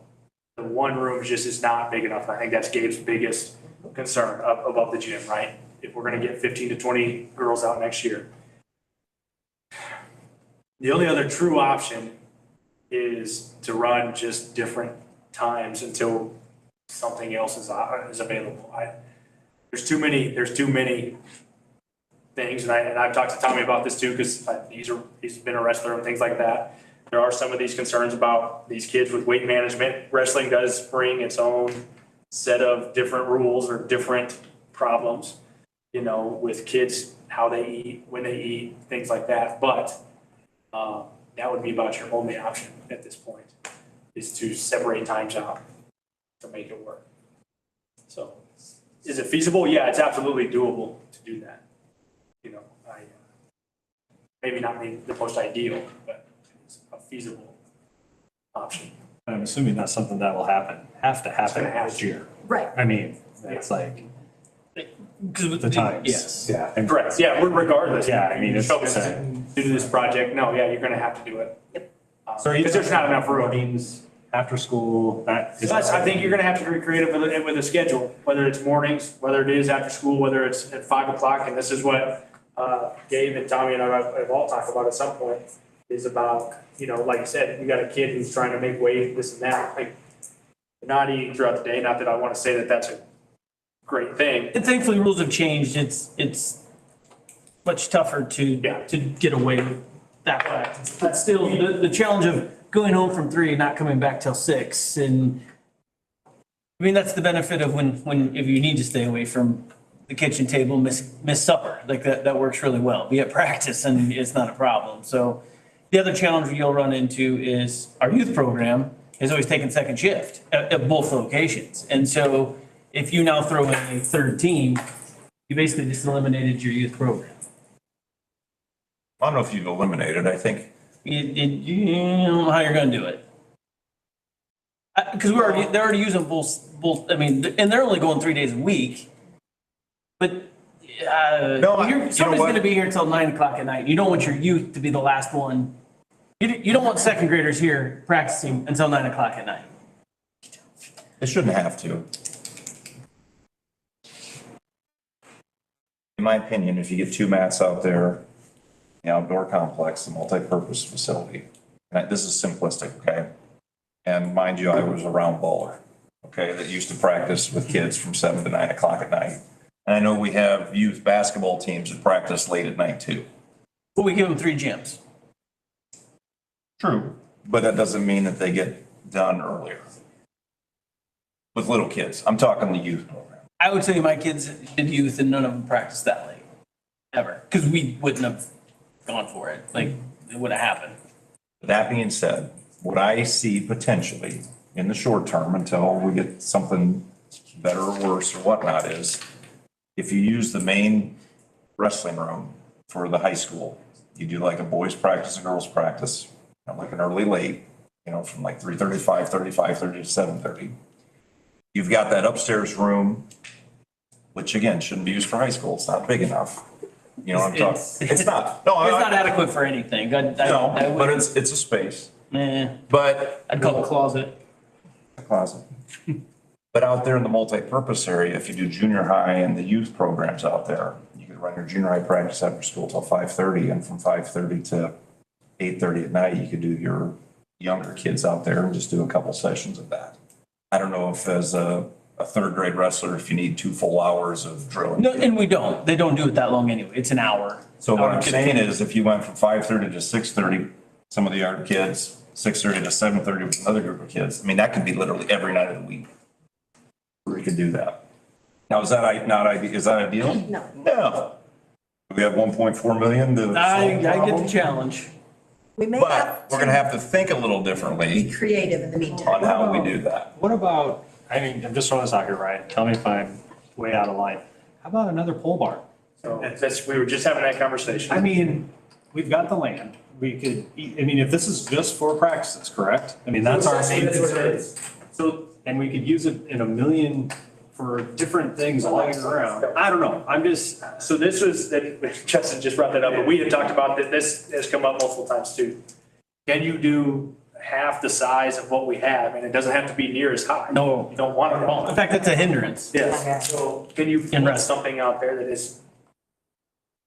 the one room just is not big enough. I think that's Gabe's biggest concern above the gym, right? If we're going to get 15 to 20 girls out next year. The only other true option is to run just different times until something else is available. There's too many things, and I've talked to Tommy about this too, because he's been a wrestler and things like that. There are some of these concerns about these kids with weight management. Wrestling does bring its own set of different rules or different problems, you know, with kids, how they eat, when they eat, things like that. But that would be about your only option at this point, is to separate times out to make it work. So is it feasible? Yeah, it's absolutely doable to do that. You know, maybe not the most ideal, but it's a feasible option. I'm assuming that's something that will have to happen next year. Right. I mean, it's like Because with the times. Yes. Yeah. And Correct, yeah, regardless. Yeah, I mean, it's- Due to this project, no, yeah, you're gonna have to do it. Yep. Because there's not enough room. Mornings, after school, that is. So I think you're gonna have to be creative with a schedule, whether it's mornings, whether it is after school, whether it's at 5 o'clock, and this is what Gabe and Tommy and I have all talked about at some point, is about, you know, like I said, you got a kid who's trying to make weight, this and that, like, not eating throughout the day, not that I wanna say that that's a great thing. And thankfully, rules have changed. It's much tougher to get away with that practice. But still, the challenge of going home from 3 and not coming back till 6, and I mean, that's the benefit of when if you need to stay away from the kitchen table, miss supper, like that works really well. Be at practice and it's not a problem. So the other challenge you'll run into is our youth program is always taking second shift at both locations. And so if you now throw in a third team, you basically just eliminated your youth program. I don't know if you've eliminated, I think. You don't know how you're gonna do it. Because they're already using both, I mean, and they're only going 3 days a week. But you know somebody's what? gonna be here until 9 o'clock at night. You don't want your youth to be the last one. You don't want second graders here practicing until 9 o'clock at night. They shouldn't have to. In my opinion, if you get 2 mats out there, the outdoor complex, the multi-purpose facility, and this is simplistic, okay? And mind you, I was a round baller, okay, that used to practice with kids from 7 to 9 o'clock at night. And I know we have youth basketball teams that practice late at night too. But we give them 3 gyms. True. But that doesn't mean that they get done earlier. With little kids, I'm talking the youth program. I would say my kids did youth and none of them practiced that late, ever. Because we wouldn't have gone for it. Like, it would have happened. That being said, what I see potentially in the short term until we get something better or worse or whatnot is if you use the main wrestling room for the high school. You do like a boys practice, a girls practice, like an early, late, from like 3:30, 5:30, 5:30 to 7:30. You've got that upstairs room, which again, shouldn't be used for high school. It's not big enough. You know what I'm talking? It's not. No, It's not adequate for anything. no, but it's a space. But I'd call it a closet. a closet. But out there in the multi-purpose area, if you do junior high and the youth programs out there, you could run your junior high practice after school till 5:30, and from 5:30 to 8:30 at night, you could do your younger kids out there and just do a couple sessions of that. I don't know if as a third grade wrestler, if you need 2 full hours of drilling. No, and we don't. They don't do it that long anyway. It's an hour. So what I'm saying is if you went from 5:30 to 6:30, some of the younger kids, 6:30 to 7:30 with another group of kids, I mean, that could be literally every night of the week. We could do that. Now, is that not ideal? Is that ideal? No. No. We have 1.4 million to solve the I get the problem. challenge. We may But have we're gonna to have to think a little be differently creative in the meantime. on how we do that. What about, I mean, I'm just throwing this out here, Ryan. Tell me if I'm way out of line. How about another pole barn? So we were just having that conversation. I mean, we've got the land. We could, I mean, if this is just for practices, correct? I mean, that's our main That's what it concern. is. So And we could use it in a million for different things all year round. I don't know. I'm just, So this was, Justin just brought that up, but we had talked about that, this has come up multiple times too. Can you do half the size of what we have? And it doesn't have to be near as high. No. You don't want it all. In fact, that's a hindrance. Yes, so can you In find rest. something out there that is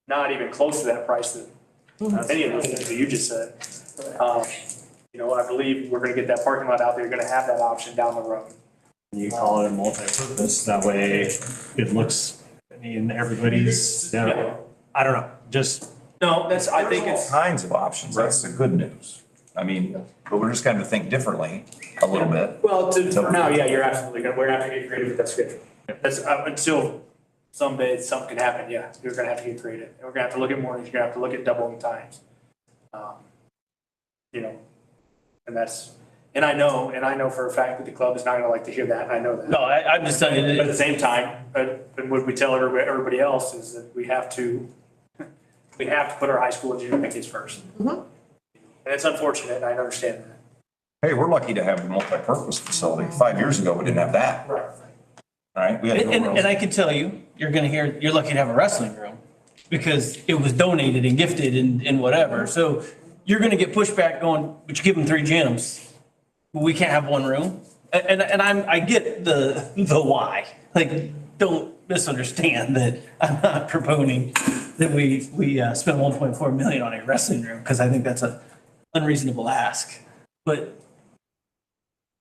not even close to that price that any of those things that you just said? I believe we're gonna get that parking lot out there, you're gonna have that option down the road. you call it a multi-purpose. That way it looks, I mean, everybody's, I don't know, just. No, I think it's. Kinds of options. That's the good news. I mean, but we're just gonna think differently a little bit. Well, for now, yeah, you're absolutely gonna, we're gonna have to get creative with that schedule. That's, until someday something can happen, yeah, you're gonna have to get creative. And we're gonna have to look at mornings, you're gonna have to look at doubling times. And that's, and I know for a fact that the club is not gonna like to hear that, I know that. No, I'm just telling you. But at the same time, and what we tell everybody else is that we have to put our high school and junior high kids first. And it's unfortunate, and I understand that. Hey, we're lucky to have a multi-purpose facility. 5 years ago, we didn't have that. Right. All right? We had no And I can tell you, you're lucky to have a wrestling room because it was donated and gifted and whatever. So you're gonna get pushback going, but you give them 3 gyms. We can't have one room. And I get the why. Like, don't misunderstand that I'm not proponing that we spend 1.4 million on a wrestling room because I think that's an unreasonable ask. But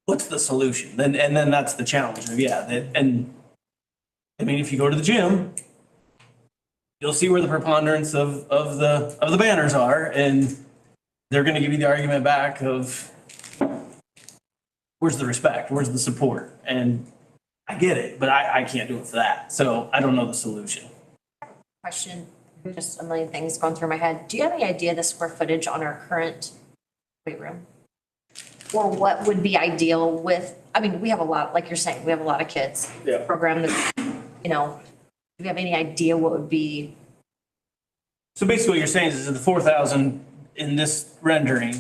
what's the solution? And then that's the challenge. And I mean, if you go to the gym, you'll see where the preponderance of the banners are, and they're gonna give you the argument back of where's the respect, where's the support? And I get it, but I can't do it for that. So I don't know the solution. Question, just a million things going through my head. Do you have any idea the square footage on our current weight room? Or what would be ideal with, I mean, we have a lot, like you're saying, we have a lot of kids. Yeah. Program that, do you have any idea what would be? So basically what you're saying is that the 4,000 in this rendering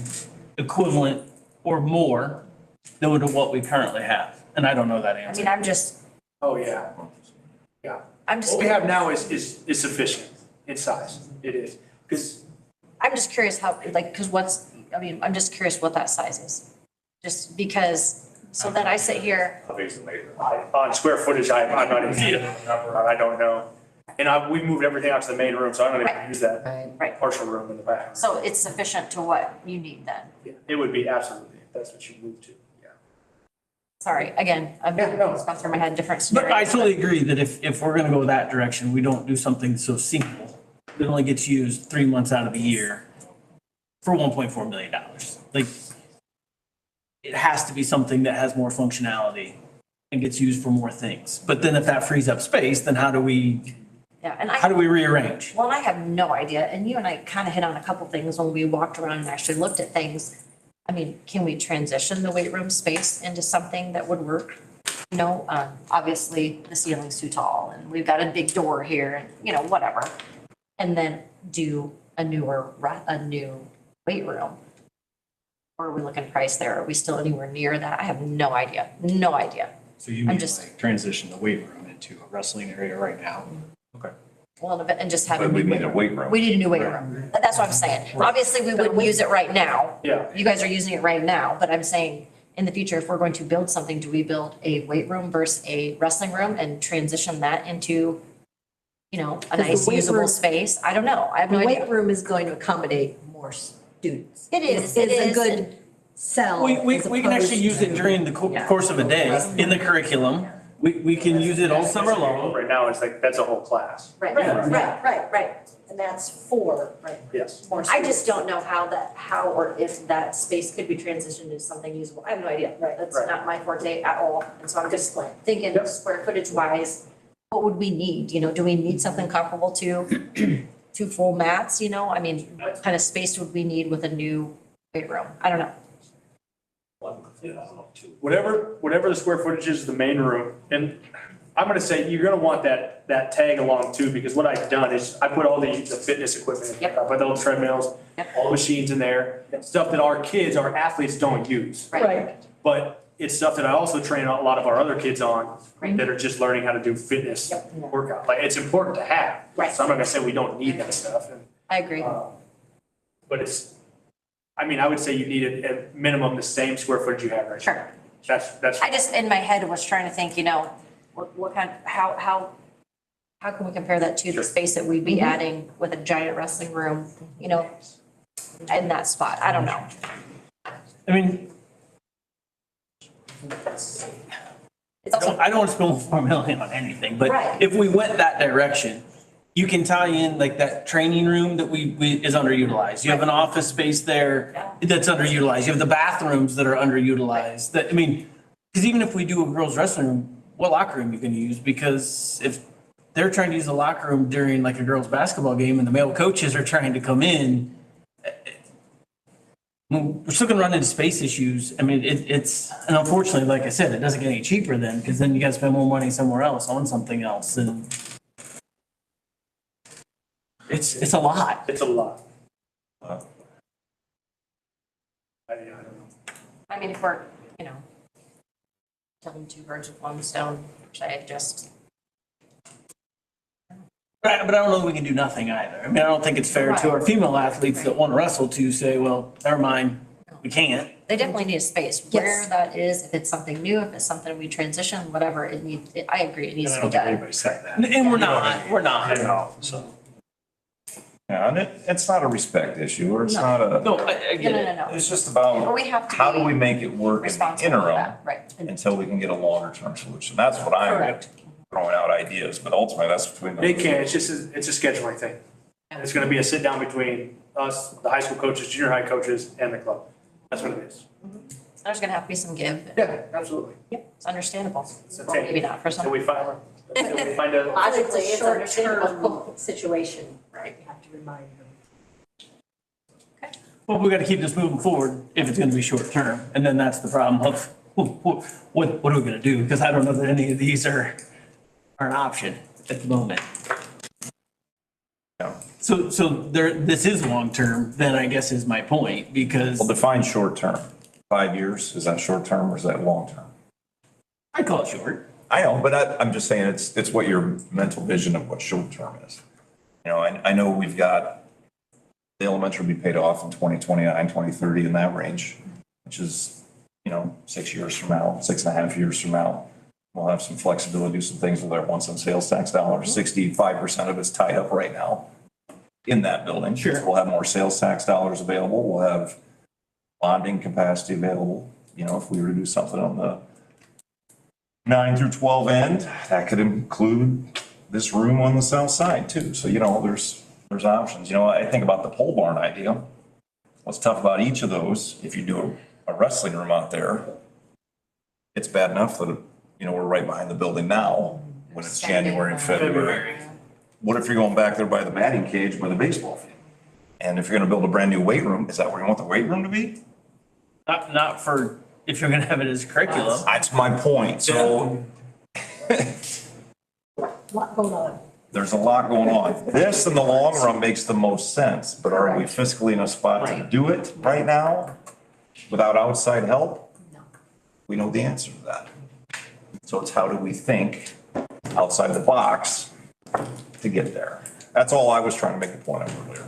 equivalent or more than what we currently have? And I don't know that I answer. mean, I'm just, Oh, yeah. Yeah. I'm just, What we have now is sufficient in size. It is. Because I'm just curious how, like, because I'm just curious what that size is. Just because, so then I sit here, on square footage, I'm not even, I don't know. And we moved everything out to the main room, so I don't even use that right, partial room in the back. so it's sufficient to what you need then? Yeah, it would be absolutely, if that's what you move to, yeah. Sorry, again, I'm Yeah, no. it's gone through my head, different But I scenarios. totally agree that if we're gonna go that direction, we don't do something so simple that only gets used 3 months out of the year for $1.4 million. Like, it has to be something that has more functionality and gets used for more things. But then if that frees up space, then how do we Yeah, and how do we rearrange? well, I have no idea, and you and I kind of hit on a couple things when we walked around and actually looked at things. I mean, can we transition the weight room space into something that would work? Obviously, the ceiling's too tall, and we've got a big door here, and, whatever. and then do a new weight room? Or are we looking price there? Are we still anywhere near that? I have no idea, no idea. So you I'm mean just- like transition the weight room into a wrestling area right now? Okay. Well, and just have a But we new need a weight room. We need a new weight room. That's what I'm saying. Obviously, we wouldn't use it right now. Yeah. You guys are using it right now, but I'm saying in the future, if we're going to build something, do we build a weight room versus a wrestling room and transition that into, you know, a the nice weight usable room- space? I don't know. I have The no weight idea. room is going to accommodate more students. It is, It's it a is, good and- sell. We as can actually opposed use it to- during the course of a day in the curriculum. We can use it all summer long. Right now, it's like, that's a whole class. Right, Right, right. right, right. And that's for, right, Yes. more I just students. don't know how or if that space could be transitioned into something usable. I have no idea. Right, That's right. not my forte at all. And so I'm just thinking Yep. square footage wise, what would we need? You know, do we need something comparable to two full mats, you know? I mean, what kind of space would we need with a new weight room? I don't know. Whatever the square footage is of the main room, and I'm gonna say, you're gonna want that tag along too, because what I've done is I put all the fitness equipment. Yep. I put all the treadmills, Yep. all the machines in there, stuff that our kids, our athletes don't use. Right. But it's stuff that I also train a lot of our other kids on Right. that are just learning how to do fitness Yep. workout. Like, it's important to have. Right. So I'm not gonna say we don't need that stuff. I agree. But I would say you need it at minimum the same square footage you have right now. Sure. That's. I just, in my head, was trying to think, you know, what kind, how can we compare that to the space that we'd be adding with a giant wrestling room, you know, in that spot? I don't know. I mean, It's also, I don't want to spend $4 million on anything, but Right. if we went that direction, you can tie in like that training room that we is underutilized. You have an office space there that's underutilized. You have the bathrooms that are underutilized. That, I mean, because even if we do a girls' wrestling room, what locker room you can use? Because if they're trying to use the locker room during like a girls' basketball game and the male coaches are trying to come in, we're still gonna run into space issues. I mean, it's, and unfortunately, like I said, it doesn't get any cheaper then, because then you gotta spend more money somewhere else on something else, and it's a lot. It's a lot. I don't know. I mean, if we're, you know, killing two birds with one stone, which I just, But I don't know that we can do nothing either. I mean, I don't think it's fair to our female athletes that want to wrestle to say, well, never mind, we can't. they definitely need a space. Yes. Where that is, if it's something new, if it's something we transition, whatever, it needs, I agree, it And needs I to be don't think done. anybody said that. And we're not. I know, so. Yeah, and it's not a respect issue, or it's No. not a, No, I No, get no, it. no, no. it's just But about we have to how do be we make it work in the responsible for interim that, right. until we can get a longer term solution. That's what I'm Correct. throwing out ideas, but ultimately that's between. They can, it's a scheduling thing. It's gonna be a sit down between us, the high school coaches, junior high coaches, and the club. That's what it is. There's gonna have to be some give. Yeah, absolutely. Yep, it's understandable. It's a Well, take. maybe not for Until some. we find a. Logically, it's it's a understandable. short-term situation, right? You have to remind them. Well, we got to keep this moving forward if it's going to be short term. And then that's the problem of what are we going to do? Because I don't know that any of these are an option at the moment. Yeah. So this is long term, then I guess is my point, because Well, define short term. 5 years, is that short term or is that long term? I call it short. I know, but I'm just saying it's what your mental vision of what short term is. You know, I know we've got the elementary will be paid off in 2029, 2030 in that range, which is, 6 years from now, 6.5 years from now. We'll have some flexibility, do some things with our 1 cent sales tax dollars. 65% of it's tied up right now in that building. Sure. We'll have more sales tax dollars available. We'll have bonding capacity available. If we were to do something on the 9 through 12 end, that could include this room on the south side too. So, there's options. I think about the pole barn idea. What's tough about each of those, if you do a wrestling room out there, it's bad enough that, we're right behind the building now when it's January and February. What if you're going back there by the batting cage by the baseball field? And if you're gonna build a brand new weight room, is that where you want the weight room to be? Not for, if you're going to have it as curriculum. That's my point. So Lot going on. There's a lot going on. This in the long run makes the most sense, but are we fiscally in a spot to do it right now without outside help? No. We know the answer to that. So it's how do we think outside the box to get there? That's all I was trying to make a point of earlier.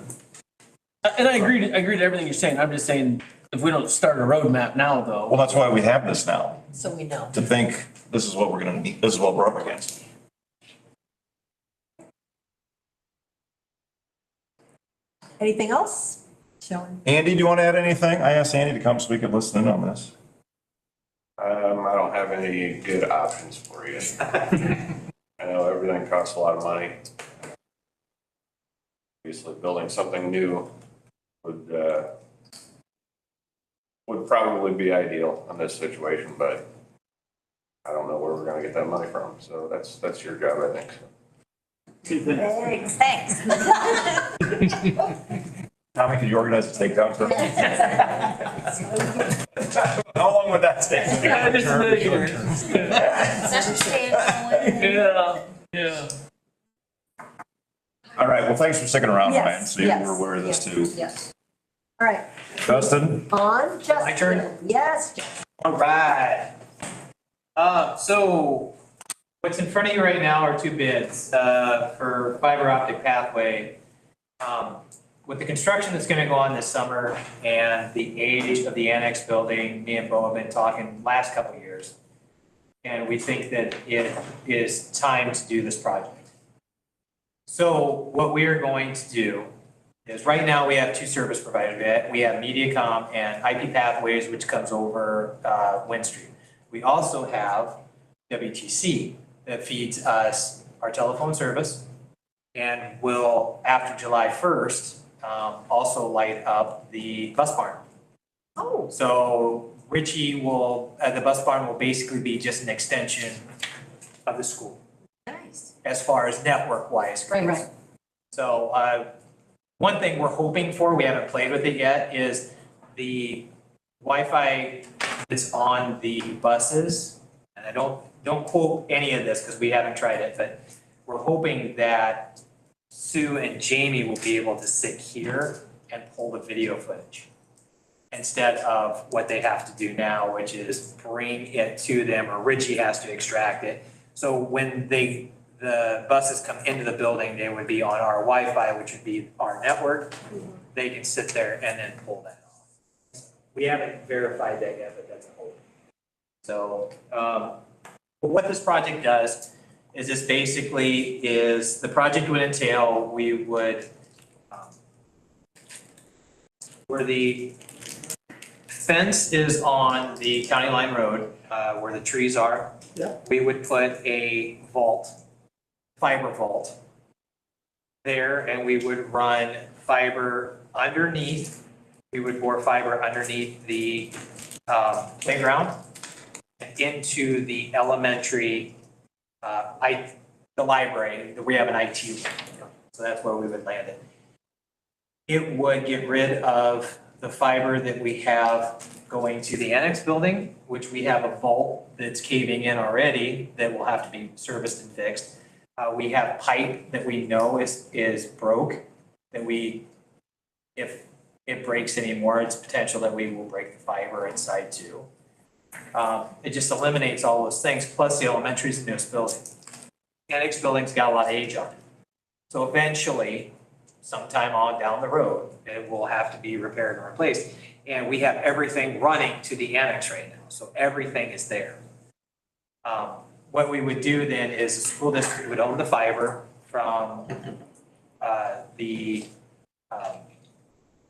And I agree to everything you're saying. I'm just saying, if we don't start a roadmap now, though. Well, that's why we have this now, So we know. to think this is what we're gonna need, this is what we're up against. Anything else? Shelley? Andy, do you want to add anything? I asked Andy to come so we could listen in on this. I don't have any good options for you. I know everything costs a lot of money. Obviously, building something new would probably be ideal in this situation, but I don't know where we're gonna get that money from, so that's your job, I think. Thanks. Tommy, could you organize a takedown for us? How long would that take? Yeah. All right, well, thanks for sticking around, Ryan, Yes, so you yes, were aware of this yes, too. Yes. All right, Justin? on Justin. My turn? Yes. All right. So what's in front of you right now are two bids for fiber optic pathway. With the construction that's going to go on this summer and the age of the annex building, me and Bo have been talking last couple of years. And we think that it is time to do this project. So what we are going to do is right now we have two service providers. We have MediaCom and IP Pathways, which comes over Windstream. We also have WTC that feeds us our telephone service and will, after July 1st, also light up the bus barn. Oh, So Richie will, the bus barn will basically be just an extension of the school nice. as far as network-wise goes. Right. So one thing we're hoping for, we haven't played with it yet, is the Wi-Fi that's on the buses. And I don't quote any of this because we haven't tried it, but we're hoping that Sue and Jamie will be able to sit here and pull the video footage instead of what they have to do now, which is bring it to them, or Richie has to extract it. So when the buses come into the building, they would be on our Wi-Fi, which would be our network. They can sit there and then pull that off. We haven't verified that yet, but that's a hope. So, what this project does is this basically is, the project would entail, we would, where the fence is on the county line road, where the trees are. Yeah. We would put a vault, fiber vault there, and we would run fiber underneath. We would bore fiber underneath the playground and into the elementary, the library. We have an IT room, so that's where we would land it. It would get rid of the fiber that we have going to the annex building, which we have a vault that's caving in already that will have to be serviced and fixed. We have pipe that we know is broke, that if it breaks anymore, it's potential that we will break the fiber inside too. It just eliminates all those things, plus the elementary's the newest building. Annex building's got a lot of age on it. So eventually, sometime on down the road, it will have to be repaired and replaced. And we have everything running to the annex right now, so everything is there. What we would do then is the school district would own the fiber from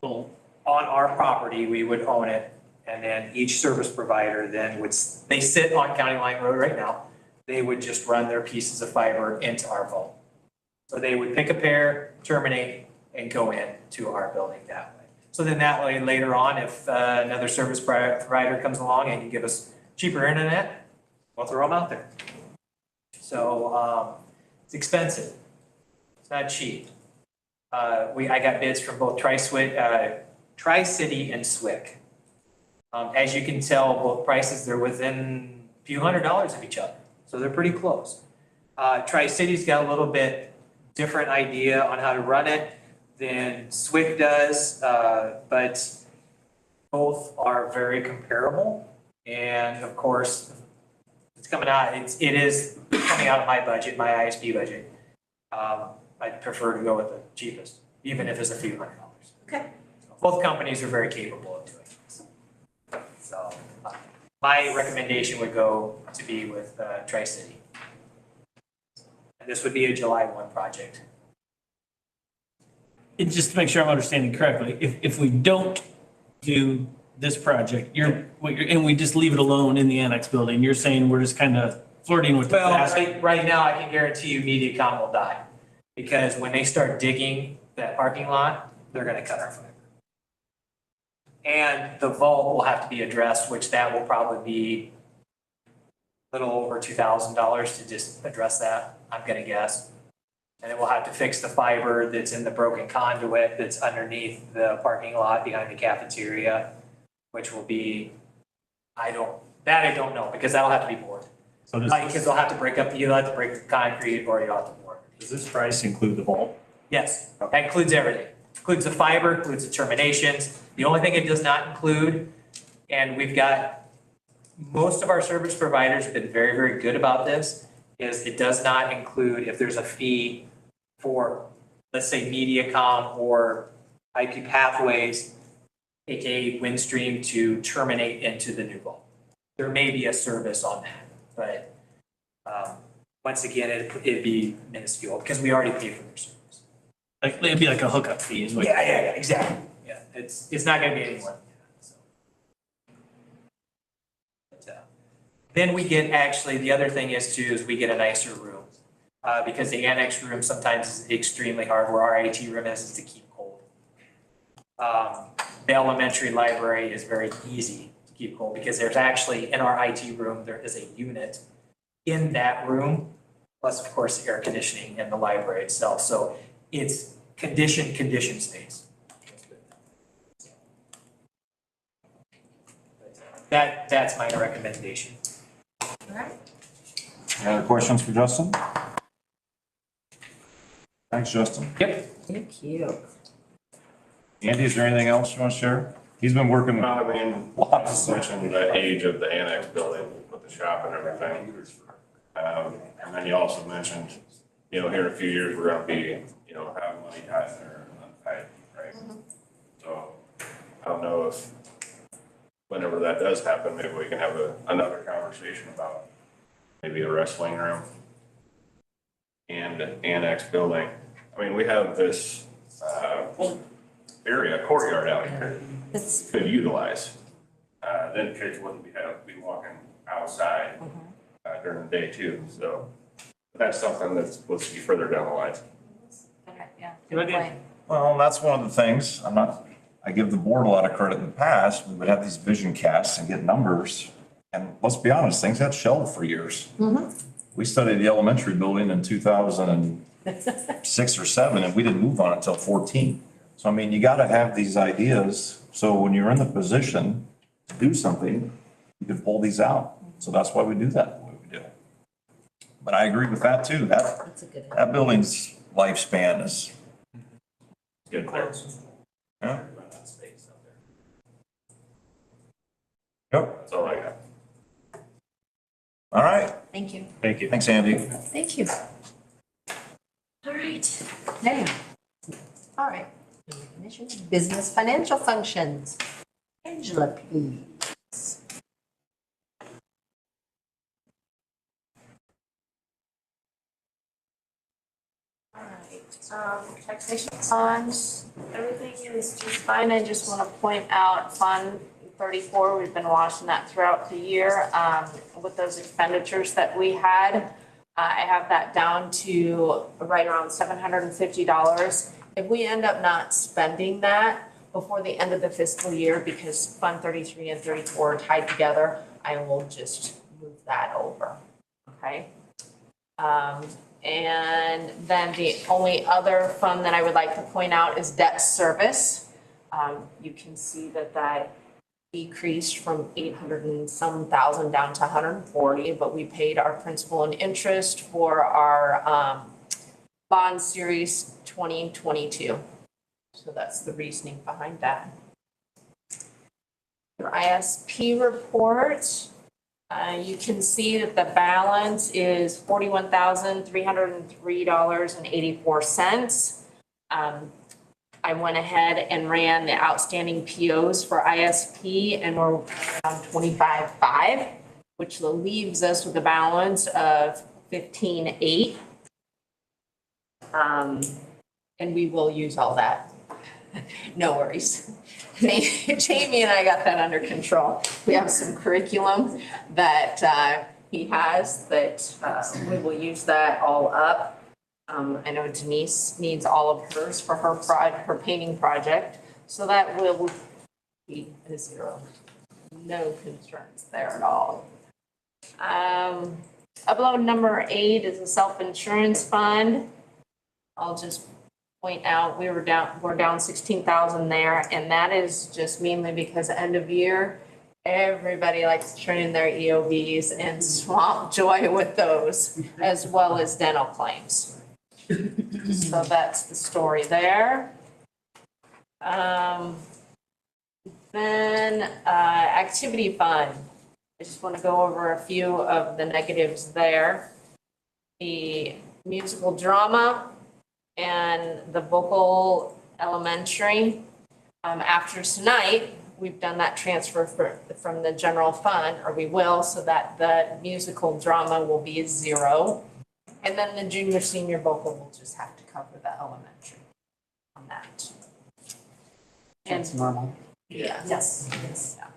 on our property, we would own it. And then each service provider then they sit on County Line Road right now. They would just run their pieces of fiber into our vault. So they would pick a pair, terminate, and go in to our building that way. So then that way, later on, if another service provider comes along and can give us cheaper internet, we'll throw them out there. So it's expensive. It's not cheap. I got bids from both Tri-City and SWIC. As you can tell, both prices, they're within a few $100s of each other. So they're pretty close. Tri-City's got a little bit different idea on how to run it than SWIC does, but both are very comparable. And of course, it's coming out, it is coming out of my budget, my ISD budget. I'd prefer to go with the cheapest, even if it's a few $100. Okay. Both companies are very capable of doing this. So my recommendation would go to be with Tri-City. And this would be a July 1 project. And just to make sure I'm understanding correctly, if we don't do this project, and we just leave it alone in the annex building, you're saying we're just kind of flirting with the Well, past? right now, I can guarantee you MediaCom will die. Because when they start digging that parking lot, they're gonna cut our fiber. And the vault will have to be addressed, which that will probably be a little over $2,000 to just address that, I'm gonna guess. And then we'll have to fix the fiber that's in the broken conduit that's underneath the parking lot behind the cafeteria, which will be, I don't know, because that'll have to be bored. So does, Because they'll have to break up, you'll have to break the concrete or you'll have to bore. does this price include the vault? Yes, that includes everything. Includes the fiber, includes the terminations. The only thing it does not include, and we've got, most of our service providers have been very, very good about this, is it does not include if there's a fee for, let's say, MediaCom or IP Pathways, aka Windstream, to terminate into the new vault. There may be a service on that, but once again, it'd be minuscule because we already pay for their service. Like, it'd be like a hookup fee is what? Yeah, exactly. Yeah, it's not gonna be any more than that, so. But, then we get, actually, the other thing is too, is we get a nicer room. Because the annex room sometimes is extremely hard, where our IT room is to keep cold. The elementary library is very easy to keep cold because there's actually, in our IT room, there is a unit in that room, plus of course air conditioning in the library itself. So it's conditioned space. That's my recommendation. All right. Any other questions for Justin? Thanks, Justin. Yep. Thank you. Andy, is there anything else you want to share? He's been working. I mean, lots of mentioned the age of the annex building with the shop and everything. And then you also mentioned, here in a few years, we're gonna be, have money tied there and untied, right? So I don't know if whenever that does happen, maybe we can have another conversation about maybe a wrestling room and annex building. I mean, we have this, area, courtyard out here could utilize. Then kids wouldn't be walking outside during the day too. So that's something that's supposed to be further down the line. Yeah. Good point. Well, that's one of the things, I give the board a lot of credit in the past, we would have these vision casts and get numbers. And let's be honest, things got shelved for years. We studied the elementary building in 2006 or 7, and we didn't move on it until 14. So I mean, you gotta have these ideas, so when you're in the position to do something, you can pull these out. So that's why we do that the way we do. But I agree with that too, That's a good one. that building's lifespan is Good there. Yeah. Yep. That's all I got. All right. Thank you. Thank you. Thanks, Andy. Thank you. All right. Now, all right. Business financial functions. Angela, please. All right, taxation funds, everything is just fine. I just want to point out Fund 34, we've been watching that throughout the year with those expenditures that we had. I have that down to right around $750. If we end up not spending that before the end of the fiscal year, because Fund 33 and 34 are tied together, I will just move that over, okay? And then the only other fund that I would like to point out is debt service. You can see that decreased from 800 and some thousand down to 140, but we paid our principal and interest for our bond series 2022. So that's the reasoning behind that. Your ISP report, you can see that the balance is $41,303.84. I went ahead and ran the outstanding POs for ISP and we're around 25.5, which leaves us with a balance of 15.8. And we will use all that. No worries. Jamie and I got that under control. We have some curriculum that he has that we will use that all up. I know Denise needs all of hers for her painting project, so that will be a 0. No concerns there at all. Upload number 8 is a self-insurance fund. I'll just point out we're down 16,000 there, and that is just mainly because end of year, everybody likes to turn in their EOBs and swamp joy with those, as well as dental claims. So that's the story there. Then activity fund. I just want to go over a few of the negatives there. The musical drama and the vocal elementary. After tonight, we've done that transfer from the general fund, or we will, so that the musical drama will be 0. And then the junior, senior vocal will just have to cover the elementary on that. That's normal. Yeah. Yes. Yeah.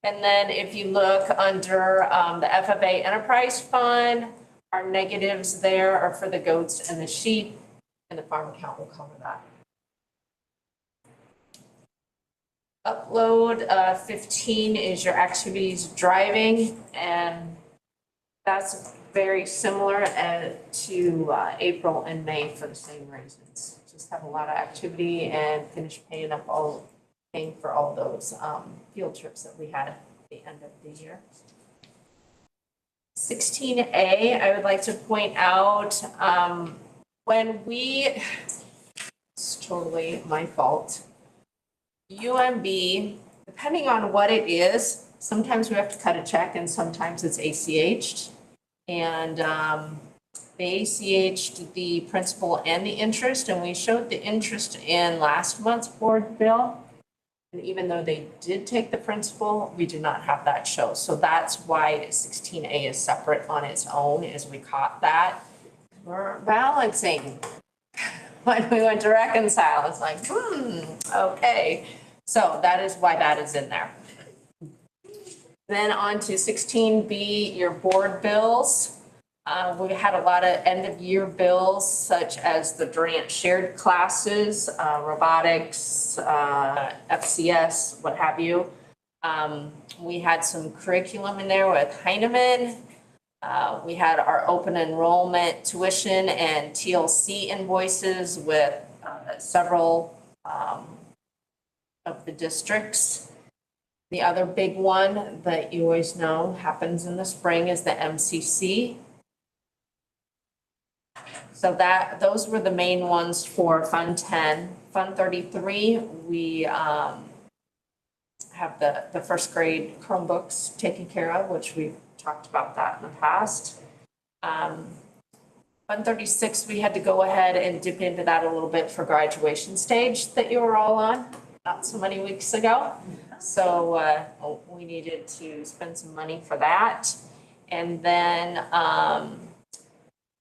And then if you look under the FFA Enterprise Fund, our negatives there are for the goats and the sheep, and the farm account will cover that. Upload 15 is your activities driving, and that's very similar to April and May for the same reasons. Just have a lot of activity and finish paying for all those field trips that we had at the end of the year. 16A, I would like to point out it's totally my fault. UMB, depending on what it is, sometimes we have to cut a check and sometimes it's ACH'd. And they ACH'd the principal and the interest, and we showed the interest in last month's board bill. And even though they did take the principal, we did not have that show. So that's why 16A is separate on its own, is we caught that. We're balancing. When we went to reconcile, it's like, okay. So that is why that is in there. Then on to 16B, your board bills. We had a lot of end of year bills, such as the Durant shared classes, robotics, FCS, what have you. We had some curriculum in there with Heinemann. We had our open enrollment tuition and TLC invoices with several of the districts. The other big one that you always know happens in the spring is the MCC. So those were the main ones for Fund 10. Fund 33, we have the first grade Chromebooks taken care of, which we've talked about that in the past. Fund 36, we had to go ahead and dip into that a little bit for graduation stage that you were all on not so many weeks ago. So we needed to spend some money for that. And then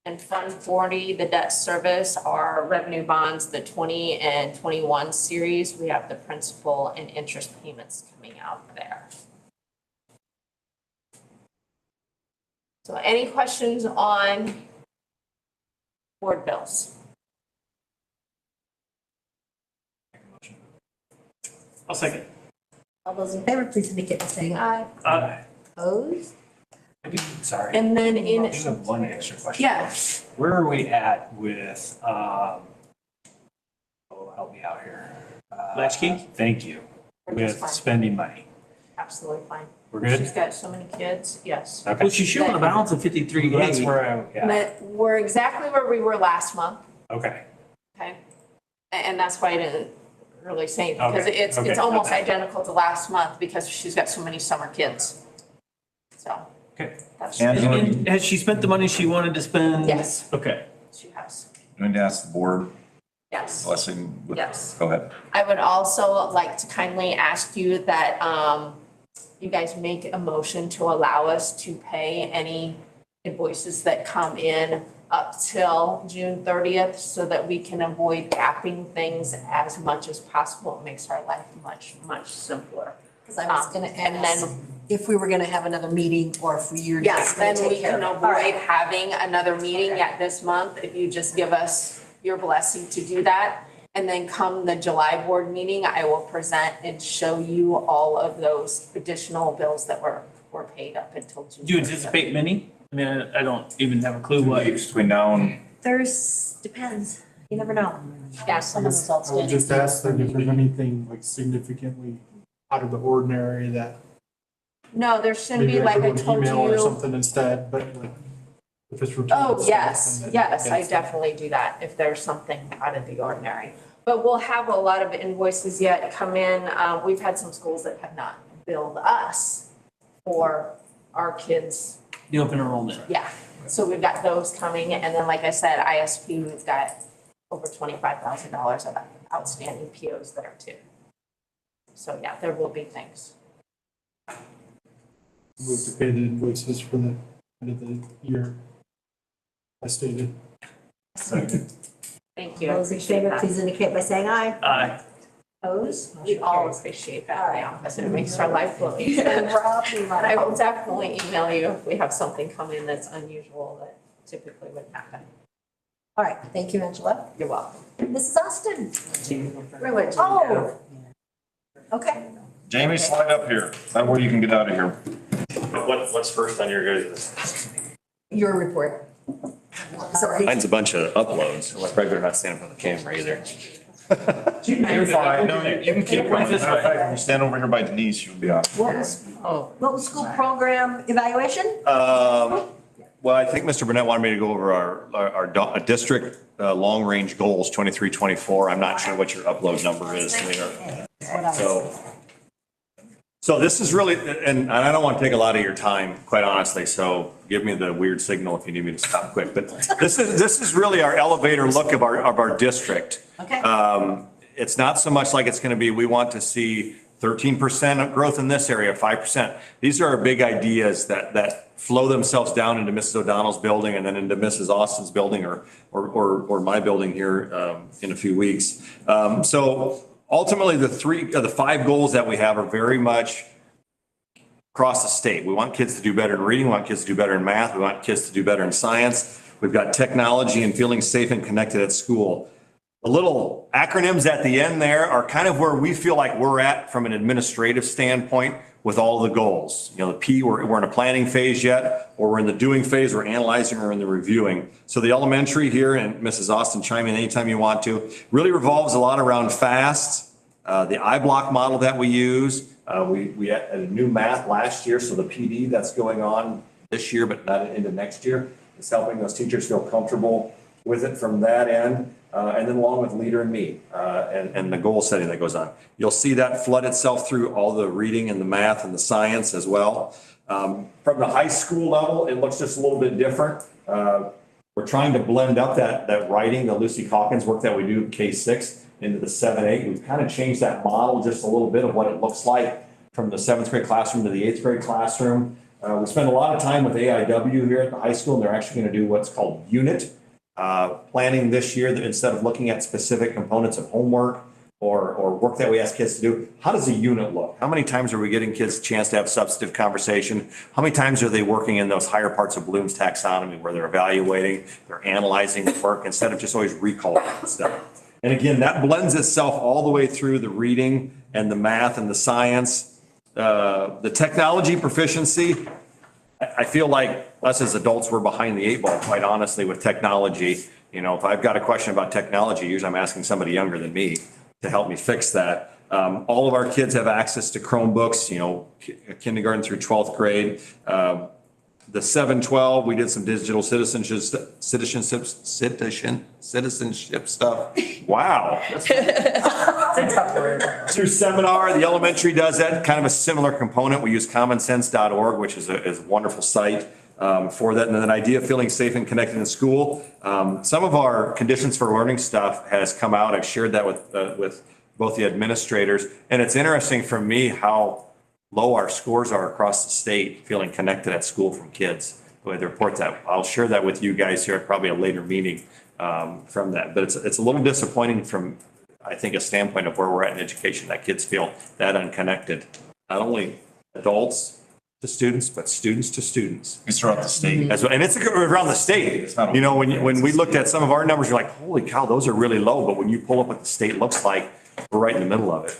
in Fund 40, the debt service, our revenue bonds, the 20 and 21 series, we have the principal and interest payments coming out there. So any questions on board bills? I'll second. All those in favor, please indicate by saying aye. Aye. Opposed? Sorry. And then in. I do have one extra question. Yes. Where are we at with, help me out here. Latchkey? Thank you. We're just With fine. spending money. Absolutely fine. We're She's good? got so many kids, yes. Okay. Well, she's showing a balance of 53. That's where I, yeah, But we're exactly where we were last month, okay. okay? And that's why I didn't really say, it, because Okay, it's okay. almost identical to last month because she's got so many summer kids. So. Okay. That's, Angela, And has she spent the money she wanted to spend? yes, Okay. she has, going to ask the board yes. blessing. with- Yes. Go ahead. I would also like to kindly ask you that you guys make a motion to allow us to pay any invoices that come in up till June 30th so that we can avoid gapping things as much as possible. It makes our life much, much simpler. Because I was gonna And ask then, if we were gonna have another meeting or if you're yes, just gonna then we take care can of it. All right. avoid having another meeting yet this month if you just give us your blessing to do that. And then come the July board meeting, I will present and show you all of those additional bills that were paid up until June. Do you anticipate many? I mean, I don't even have a clue what. Between now and Depends. You never know. Yeah, some of those I would outstanding. just ask that if there's anything like significantly out of the ordinary that No, there shouldn't maybe be, I like could I do an told email or you. something instead, but like if it's routine. Oh, stuff, yes, then yes, I it's- definitely do that if there's something out of the ordinary. But we'll have a lot of invoices yet come in. We've had some schools that have not billed us for our kids. The open enrollment. Yeah, so we've got those coming. And then, like I said, ISP, we've got over $25,000 of outstanding POs there too. So yeah, there will be things. Move to pay the invoices for the end of the year. As stated. Thank you. I Those in appreciate favor, that. please indicate by saying aye. Aye. Opposed? We all appreciate that in the office. It makes our life flowy. And I will definitely email you if we have something come in that's unusual that typically wouldn't happen. All right, thank you, Angela. You're welcome. Mrs. Austin? Oh. Okay. Jamie, slide up here. That way you can get out of here. What's first on your guys' Your report. Sorry. Mine's a bunch of uploads. Like regular, not standing in front of the camera either. You're fine. No, you can keep going. Matter of fact, you stand over here by Denise, you'll be on. What was school program evaluation? Well, I think Mr. Burnett wanted me to go over our district long-range goals, 23, 24. I'm not sure what your upload number is later. So this is really, and I don't want to take a lot of your time, quite honestly, so give me the weird signal if you need me to stop quick. But this is really our elevator look of our district. Okay. It's not so much like it's going to be, we want to see 13% growth in this area, 5%. These are our big ideas that flow themselves down into Mrs. O'Donnell's building and then into Mrs. Austin's building or my building here in a few weeks. So ultimately, the 5 goals that we have are very much across the state. We want kids to do better in reading, we want kids to do better in math, we want kids to do better in science. We've got technology and feeling safe and connected at school. The little acronyms at the end there are kind of where we feel like we're at from an administrative standpoint with all the goals. You know, the P, we're in a planning phase yet, or we're in the doing phase, we're analyzing, or in the reviewing. So the elementary here, and Mrs. Austin, chime in anytime you want to, really revolves a lot around FAST, the I-block model that we use. We had a new math last year, so the PD that's going on this year, but not into next year, is helping those teachers feel comfortable with it from that end. And then along with Leader and Me, and the goal setting that goes on. You'll see that flood itself through all the reading and the math and the science as well. From the high school level, it looks just a little bit different. We're trying to blend up that writing, the Lucy Calkins work that we do K-6 into the 7-8. We've kind of changed that model just a little bit of what it looks like from the 7th grade classroom to the 8th grade classroom. We spend a lot of time with AIW here at the high school, and they're actually going to do what's called unit planning this year, that instead of looking at specific components of homework or work that we ask kids to do, how does a unit look? How many times are we getting kids a chance to have substantive conversation? How many times are they working in those higher parts of Bloom's taxonomy where they're evaluating, they're analyzing the work instead of just always recalling stuff? And again, that blends itself all the way through the reading and the math and the science. The technology proficiency, I feel like us as adults, we're behind the 8 ball, quite honestly, with technology. You know, if I've got a question about technology, usually I'm asking somebody younger than me to help me fix that. All of our kids have access to Chromebooks, you know, kindergarten through 12th grade. The 7-12, we did some digital citizenship stuff. Wow. Through Seminar, the elementary does that, kind of a similar component. We use commonsense.org, which is a wonderful site for that. And then idea of feeling safe and connected in school. Some of our conditions for learning stuff has come out. I've shared that with both the administrators. And it's interesting for me how low our scores are across the state, feeling connected at school from kids. The way they report that. I'll share that with you guys here at probably a later meeting from that. But it's a little disappointing from, I think, a standpoint of where we're at in education, that kids feel that unconnected. Not only adults to students, but students to students. It's throughout the state. As well. And it's around the state. You know, when we looked at some of our numbers, you're like, holy cow, those are really low. But when you pull up what the state looks like, we're right in the middle of it.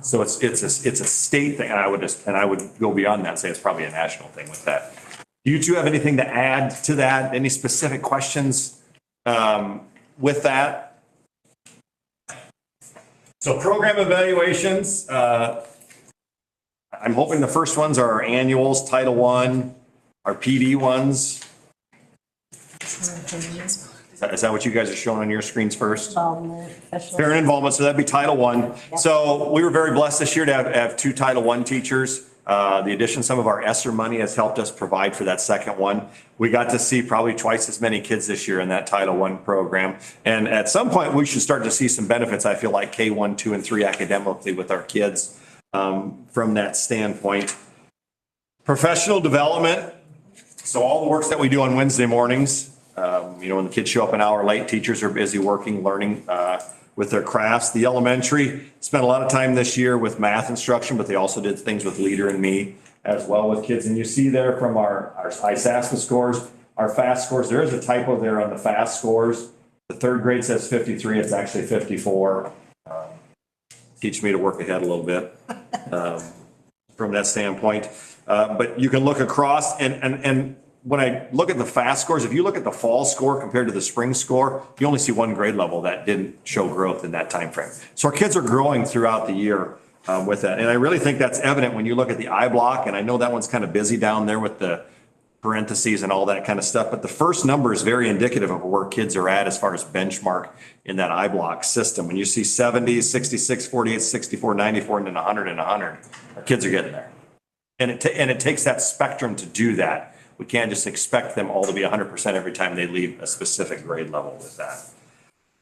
So it's a state thing, and I would go beyond that and say it's probably a national thing with that. Do you two have anything to add to that? Any specific questions with that? So program evaluations, I'm hoping the first ones are our annuals, Title I, our PD ones. Is that what you guys are showing on your screens first? Parent involvement, so that'd be Title I. So we were very blessed this year to have 2 Title I teachers. The addition of some of our ESSER money has helped us provide for that second one. We got to see probably twice as many kids this year in that Title I program. And at some point, we should start to see some benefits, I feel like K1, 2, and 3 academically with our kids from that standpoint. Professional development. So all the works that we do on Wednesday mornings, you know, when the kids show up an hour late, teachers are busy working, learning with their crafts. The elementary spent a lot of time this year with math instruction, but they also did things with Leader and Me as well with kids. And you see there from our ISASPA scores, our FAST scores, there is a typo there on the FAST scores. The 3rd grade says 53, it's actually 54. Teach me to work ahead a little bit from that standpoint. But you can look across and when I look at the FAST scores, if you look at the fall score compared to the spring score, you only see one grade level that didn't show growth in that time frame. So our kids are growing throughout the year with that. And I really think that's evident when you look at the I block, and I know that one's kind of busy down there with the parentheses and all that kind of stuff, but the first number is very indicative of where kids are at as far as benchmark in that I block system. When you see 70, 66, 48, 64, 94, and then 100 and 100, our kids are getting there. And it takes that spectrum to do that. We can't just expect them all to be 100% every time they leave a specific grade level with that.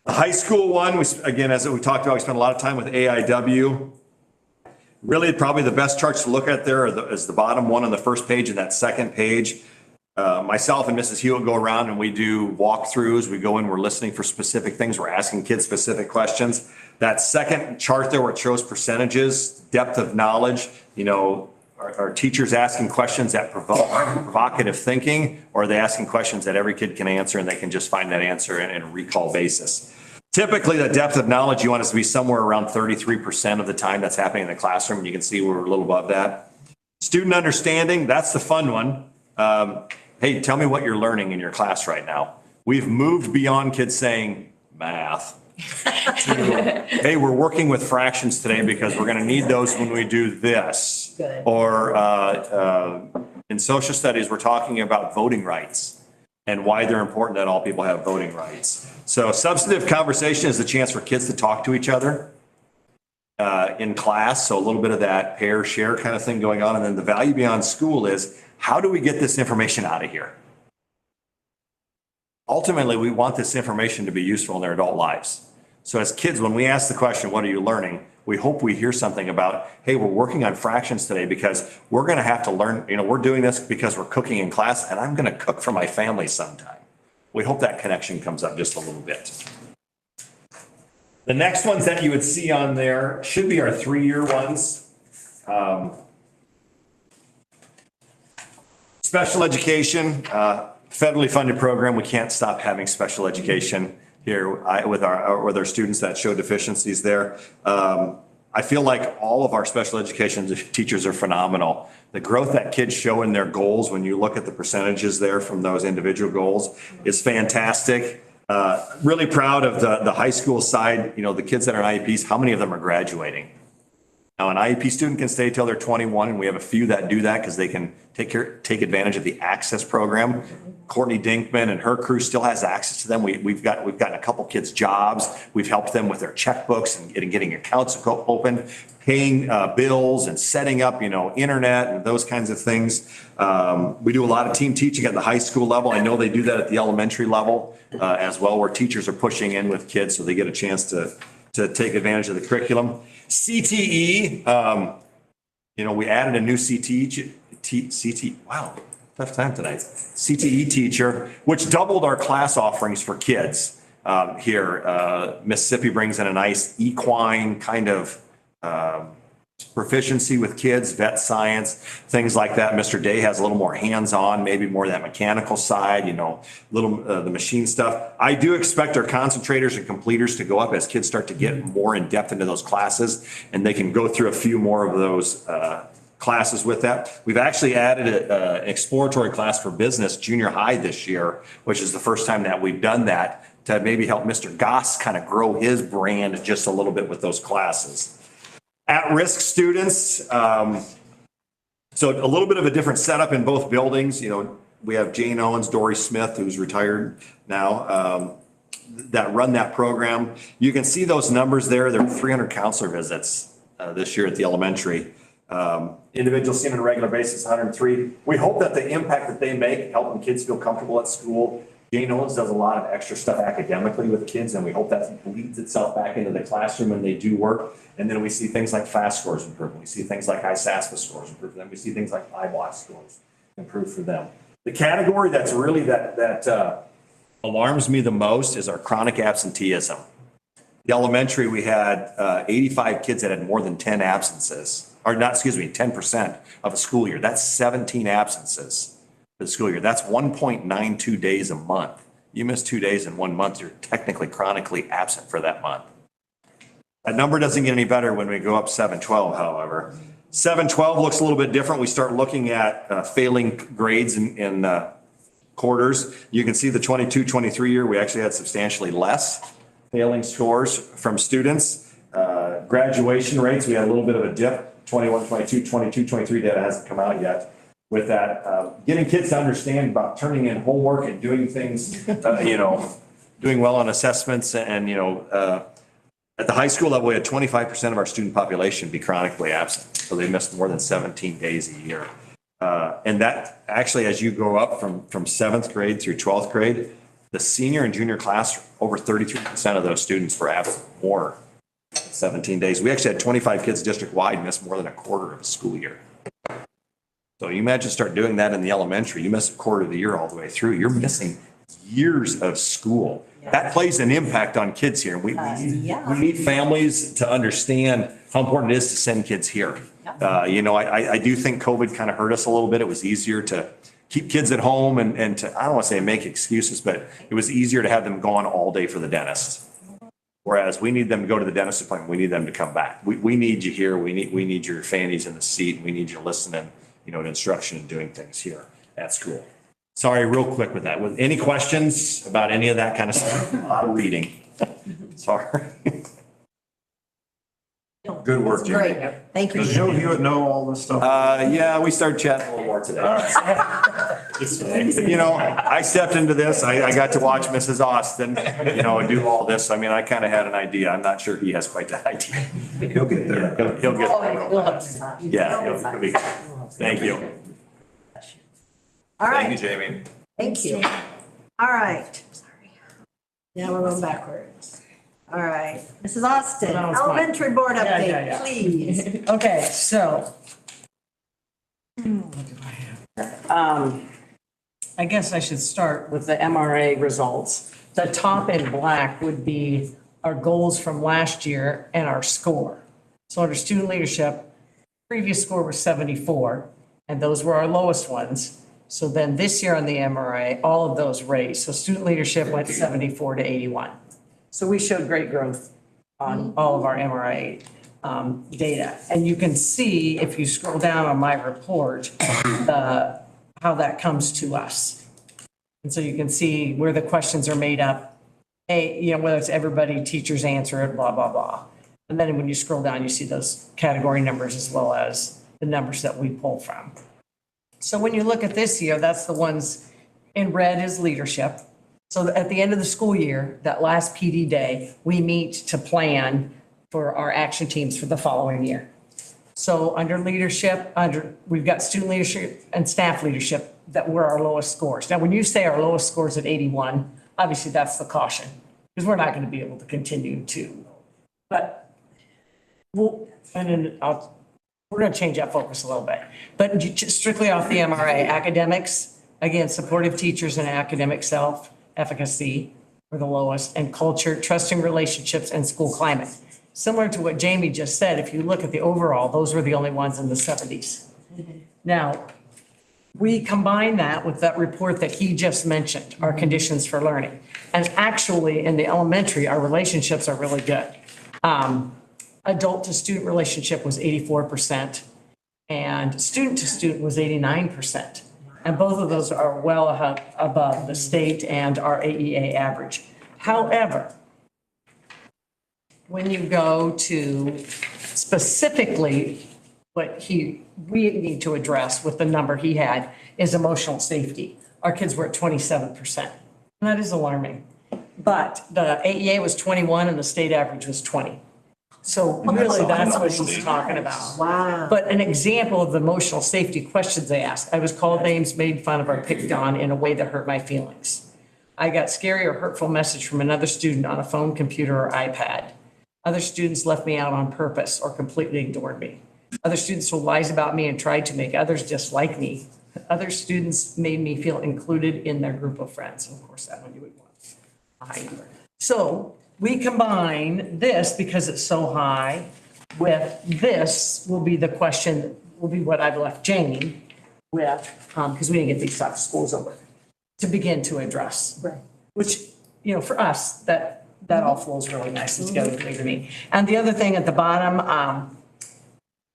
The high school one, again, as we talked about, we spent a lot of time with AIW. Really, probably the best charts to look at there is the bottom one on the first page and that second page. Myself and Mrs. Hewitt go around and we do walkthroughs. We go in, we're listening for specific things. We're asking kids specific questions. That second chart there where it shows percentages, depth of knowledge, you know, are teachers asking questions that provoke provocative thinking, or are they asking questions that every kid can answer and they can just find that answer in a recall basis? Typically, the depth of knowledge, you want us to be somewhere around 33% of the time that's happening in the classroom. And you can see we're a little above that. Student understanding, that's the fun one. Hey, tell me what you're learning in your class right now. We've moved beyond kids saying math. Hey, we're working with fractions today because we're going to need those when we do this. Good. Or in social studies, we're talking about voting rights and why they're important that all people have voting rights. So substantive conversation is the chance for kids to talk to each other in class. So a little bit of that pair share kind of thing going on. And then the value beyond school is, how do we get this information out of here? Ultimately, we want this information to be useful in their adult lives. So as kids, when we ask the question, what are you learning? We hope we hear something about, hey, we're working on fractions today because we're going to have to learn, you know, we're doing this because we're cooking in class and I'm going to cook for my family sometime. We hope that connection comes up just a little bit. The next ones that you would see on there should be our 3-year ones. Special education, federally funded program. We can't stop having special education here with our students that show deficiencies there. I feel like all of our special education teachers are phenomenal. The growth that kids show in their goals, when you look at the percentages there from those individual goals, is fantastic. Really proud of the high school side. You know, the kids that are in IEPs, how many of them are graduating? Now, an IEP student can stay till they're 21, and we have a few that do that because they can take advantage of the Access program. Courtney Dinkman and her crew still has access to them. We've gotten a couple kids jobs. We've helped them with their checkbooks and getting accounts open, paying bills and setting up, internet and those kinds of things. We do a lot of team teaching at the high school level. I know they do that at the elementary level as well, where teachers are pushing in with kids so they get a chance to take advantage of the curriculum. CTE, we added a new wow, tough time tonight. CTE teacher, which doubled our class offerings for kids here. Mississippi brings in a nice equine kind of proficiency with kids, vet science, things like that. Mr. Day has a little more hands-on, maybe more of that mechanical side, the machine stuff. I do expect our concentrators and completers to go up as kids start to get more in depth into those classes, and they can go through a few more of those classes with that. We've actually added an exploratory class for business junior high this year, which is the first time that we've done that, to maybe help Mr. Goss kind of grow his brand just a little bit with those classes. At-risk students, so a little bit of a different setup in both buildings. We have Jane Owens, Dory Smith, who's retired now, that run that program. You can see those numbers there. There are 300 counselor visits this year at the elementary. Individuals seen on a regular basis, 103. We hope that the impact that they make, helping kids feel comfortable at school. Jane Owens does a lot of extra stuff academically with kids, and we hope that bleeds itself back into the classroom when they do work. And then we see things like FAST scores improve. We see things like ISASPA scores improve for them. We see things like IBOS scores improve for them. The category that's really that alarms me the most is our chronic absenteeism. The elementary, we had 85 kids that had more than 10 absences, 10% of a school year. That's 17 absences for the school year. That's 1.92 days a month. You miss 2 days in 1 month, you're technically chronically absent for that month. That number doesn't get any better when we go up 712, however. 712 looks a little bit different. We start looking at failing grades in quarters. You can see the 22-23 year, we actually had substantially less failing scores from students. Graduation rates, we had a little bit of a dip, 21, 22, 22, 23 data hasn't come out yet. With that, getting kids to understand about turning in homework and doing things, doing well on assessments and, at the high school level, we had 25% of our student population be chronically absent. So they missed more than 17 days a year. And that actually, as you go up from seventh grade through 12th grade, the senior and junior class, over 33% of those students were absent more than 17 days. We actually had 25 kids district-wide miss more than a quarter of a school year. So you imagine start doing that in the elementary, you miss a quarter of the year all the way through, you're missing years of school. That plays an impact on kids here. We need families to understand how important it is to send kids here. I do think COVID kind of hurt us a little bit. It was easier to keep kids at home and to, I don't want to say make excuses, but it was easier to have them gone all day for the dentist. Whereas we need them to go to the dentist appointment. We need them to come back. We need you here. We need your fannies in the seat. We need you listening, to instruction and doing things here at school. Sorry, real quick with that. With any questions about any of that kind of stuff? A lot of reading. Sorry. Good work, Jimmy. Great, thank you. Does Joe Hewitt know all this stuff? Yeah, we started chatting a little more today. I stepped into this, I got to watch Mrs. Austin, do all this. I mean, I kind of had an idea. I'm not sure he has quite that idea. He'll get there. He'll get there. Yeah, he'll be. Thank you. All right. Thank you, Jamie. Thank you. All right. Now we're going backwards. All right. Mrs. Austin, That was fine. elementary board update, Yeah. please. Okay, so. I guess I should start with the MRA results. The top in black would be our goals from last year and our score. So under student leadership, previous score was 74, and those were our lowest ones. So then this year on the MRA, all of those raised. So student leadership went 74 to 81. So we showed great growth on all of our MRA data. And you can see, if you scroll down on my report, how that comes to us. And so you can see where the questions are made up, whether it's everybody, teachers answer it, blah, blah, blah. And then when you scroll down, you see those category numbers as well as the numbers that we pull from. So when you look at this year, that's the ones in red is leadership. So at the end of the school year, that last PD day, we meet to plan for our action teams for the following year. So under leadership, we've got student leadership and staff leadership that were our lowest scores. Now, when you say our lowest scores at 81, obviously that's the caution, because we're not going to be able to continue to. But we're going to change that focus a little bit. But just strictly off the MRA, academics, again, supportive teachers and academic self-efficacy were the lowest, and culture, trusting relationships, and school climate. Similar to what Jamie just said, if you look at the overall, those were the only ones in the 70s. Now, we combine that with that report that he just mentioned, our conditions for learning. And actually, in the elementary, our relationships are really good. Adult to student relationship was 84%, and student to student was 89%. And both of those are well above the state and our AEA average. However, when you go to specifically what we need to address with the number he had is emotional safety. Our kids were at 27%. And that is alarming. But the AEA was 21 and the state average was 20. So really, that's what he's talking about. Wow. But an example of the emotional safety questions they asked, I was called names, made fun of, or picked on in a way that hurt my feelings. I got scary or hurtful message from another student on a phone, computer, or iPad. Other students left me out on purpose or completely ignored me. Other students told lies about me and tried to make others dislike me. Other students made me feel included in their group of friends. Of course, that one you would want a high number. So we combine this because it's so high with this will be the question, will be what I've left Jamie with, because we didn't get these tough schools over to begin to address. Right. Which, for us, that all flows really nicely together to me. And the other thing at the bottom,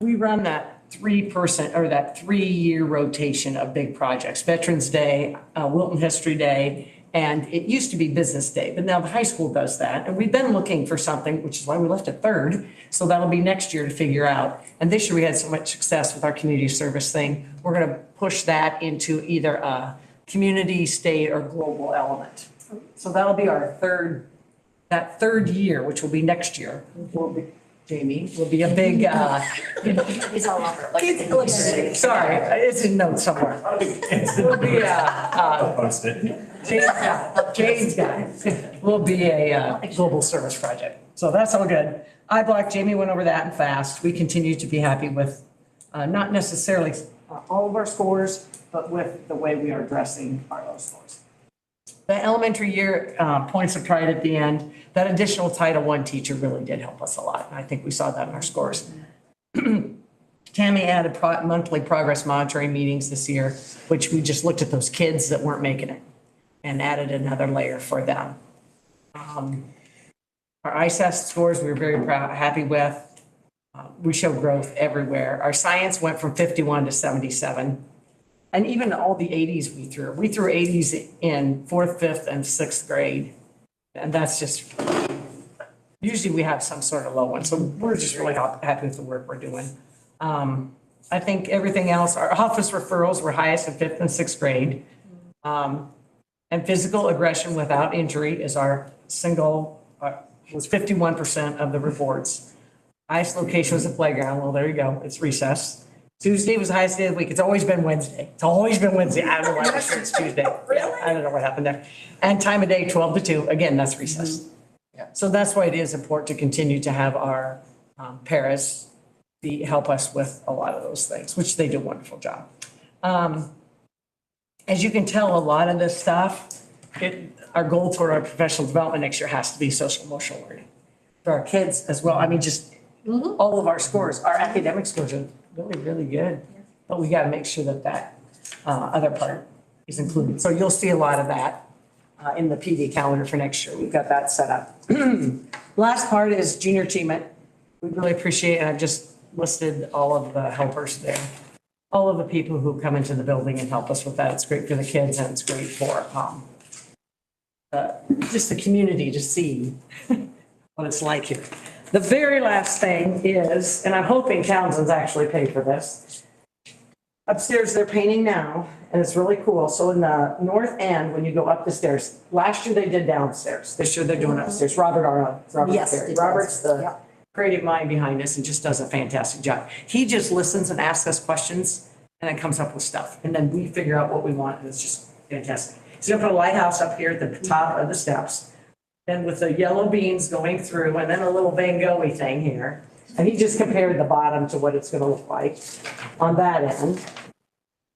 we run that 3% or that 3-year rotation of big projects, Veterans Day, Wilton History Day, and it used to be Business Day, but now the high school does that. And we've been looking for something, which is why we left it third. So that'll be next year to figure out. And this year we had so much success with our community service thing. We're going to push that into either a community, state, or global element. So that'll be our that third year, which will be next year, will be, Jamie, will be a big, He's all over it. sorry, it's in notes somewhere. Will be Post it. Jane's guy will be a global service project. So that's all good. iBlock, Jamie went over that and fast. We continue to be happy with not necessarily all of our scores, but with the way we are addressing our low scores. The elementary year points of pride at the end, that additional Title I teacher really did help us a lot. And I think we saw that in our scores. Tammy added monthly progress monitoring meetings this year, which we just looked at those kids that weren't making it and added another layer for them. Our ISAST scores, we were very happy with. We show growth everywhere. Our science went from 51 to 77. And even all the 80s we threw 80s in 4th, 5th, and 6th grade. And that's just, usually we have some sort of low one. So we're just really happy with the work we're doing. I think everything else, our office referrals were highest in 5th and 6th grade. And physical aggression without injury is our was 51% of the reports. Highest location was the playground. Well, there you go. It's recess. Tuesday was the highest day of the week. It's always been Wednesday. It's always been Wednesday. I don't know why it's Tuesday. Yeah, I don't know what happened there. And time of day, 12 to 2. Again, that's recess. So that's why it is important to continue to have our paras help us with a lot of those things, which they do a wonderful job. As you can tell, a lot of this stuff, our goal toward our professional development next year has to be social emotional learning for our kids as well. I mean, just all of our scores, our academic scores are really, really good. But we got to make sure that other part is included. So you'll see a lot of that in the PD calendar for next year. We've got that set up. Last part is junior achievement. We really appreciate, and I've just listed all of the helpers there. All of the people who come into the building and help us with that. It's great for the kids and it's great for just the community to see what it's like here. The very last thing is, and I'm hoping Townsend's actually paid for this. Upstairs, they're painting now, and it's really cool. So in the north end, when you go up the stairs, last year they did downstairs. This year they're doing upstairs. Robert Yes, Perry. it does. Robert's the Yeah. creative mind behind this and just does a fantastic job. He just listens and asks us questions and then comes up with stuff. And then we figure out what we want, and it's just fantastic. He's gonna put a lighthouse up here at the top of the steps. And with the yellow beans going through, and then a little Van Gogh-y thing here. And he just compared the bottom to what it's gonna look like on that end.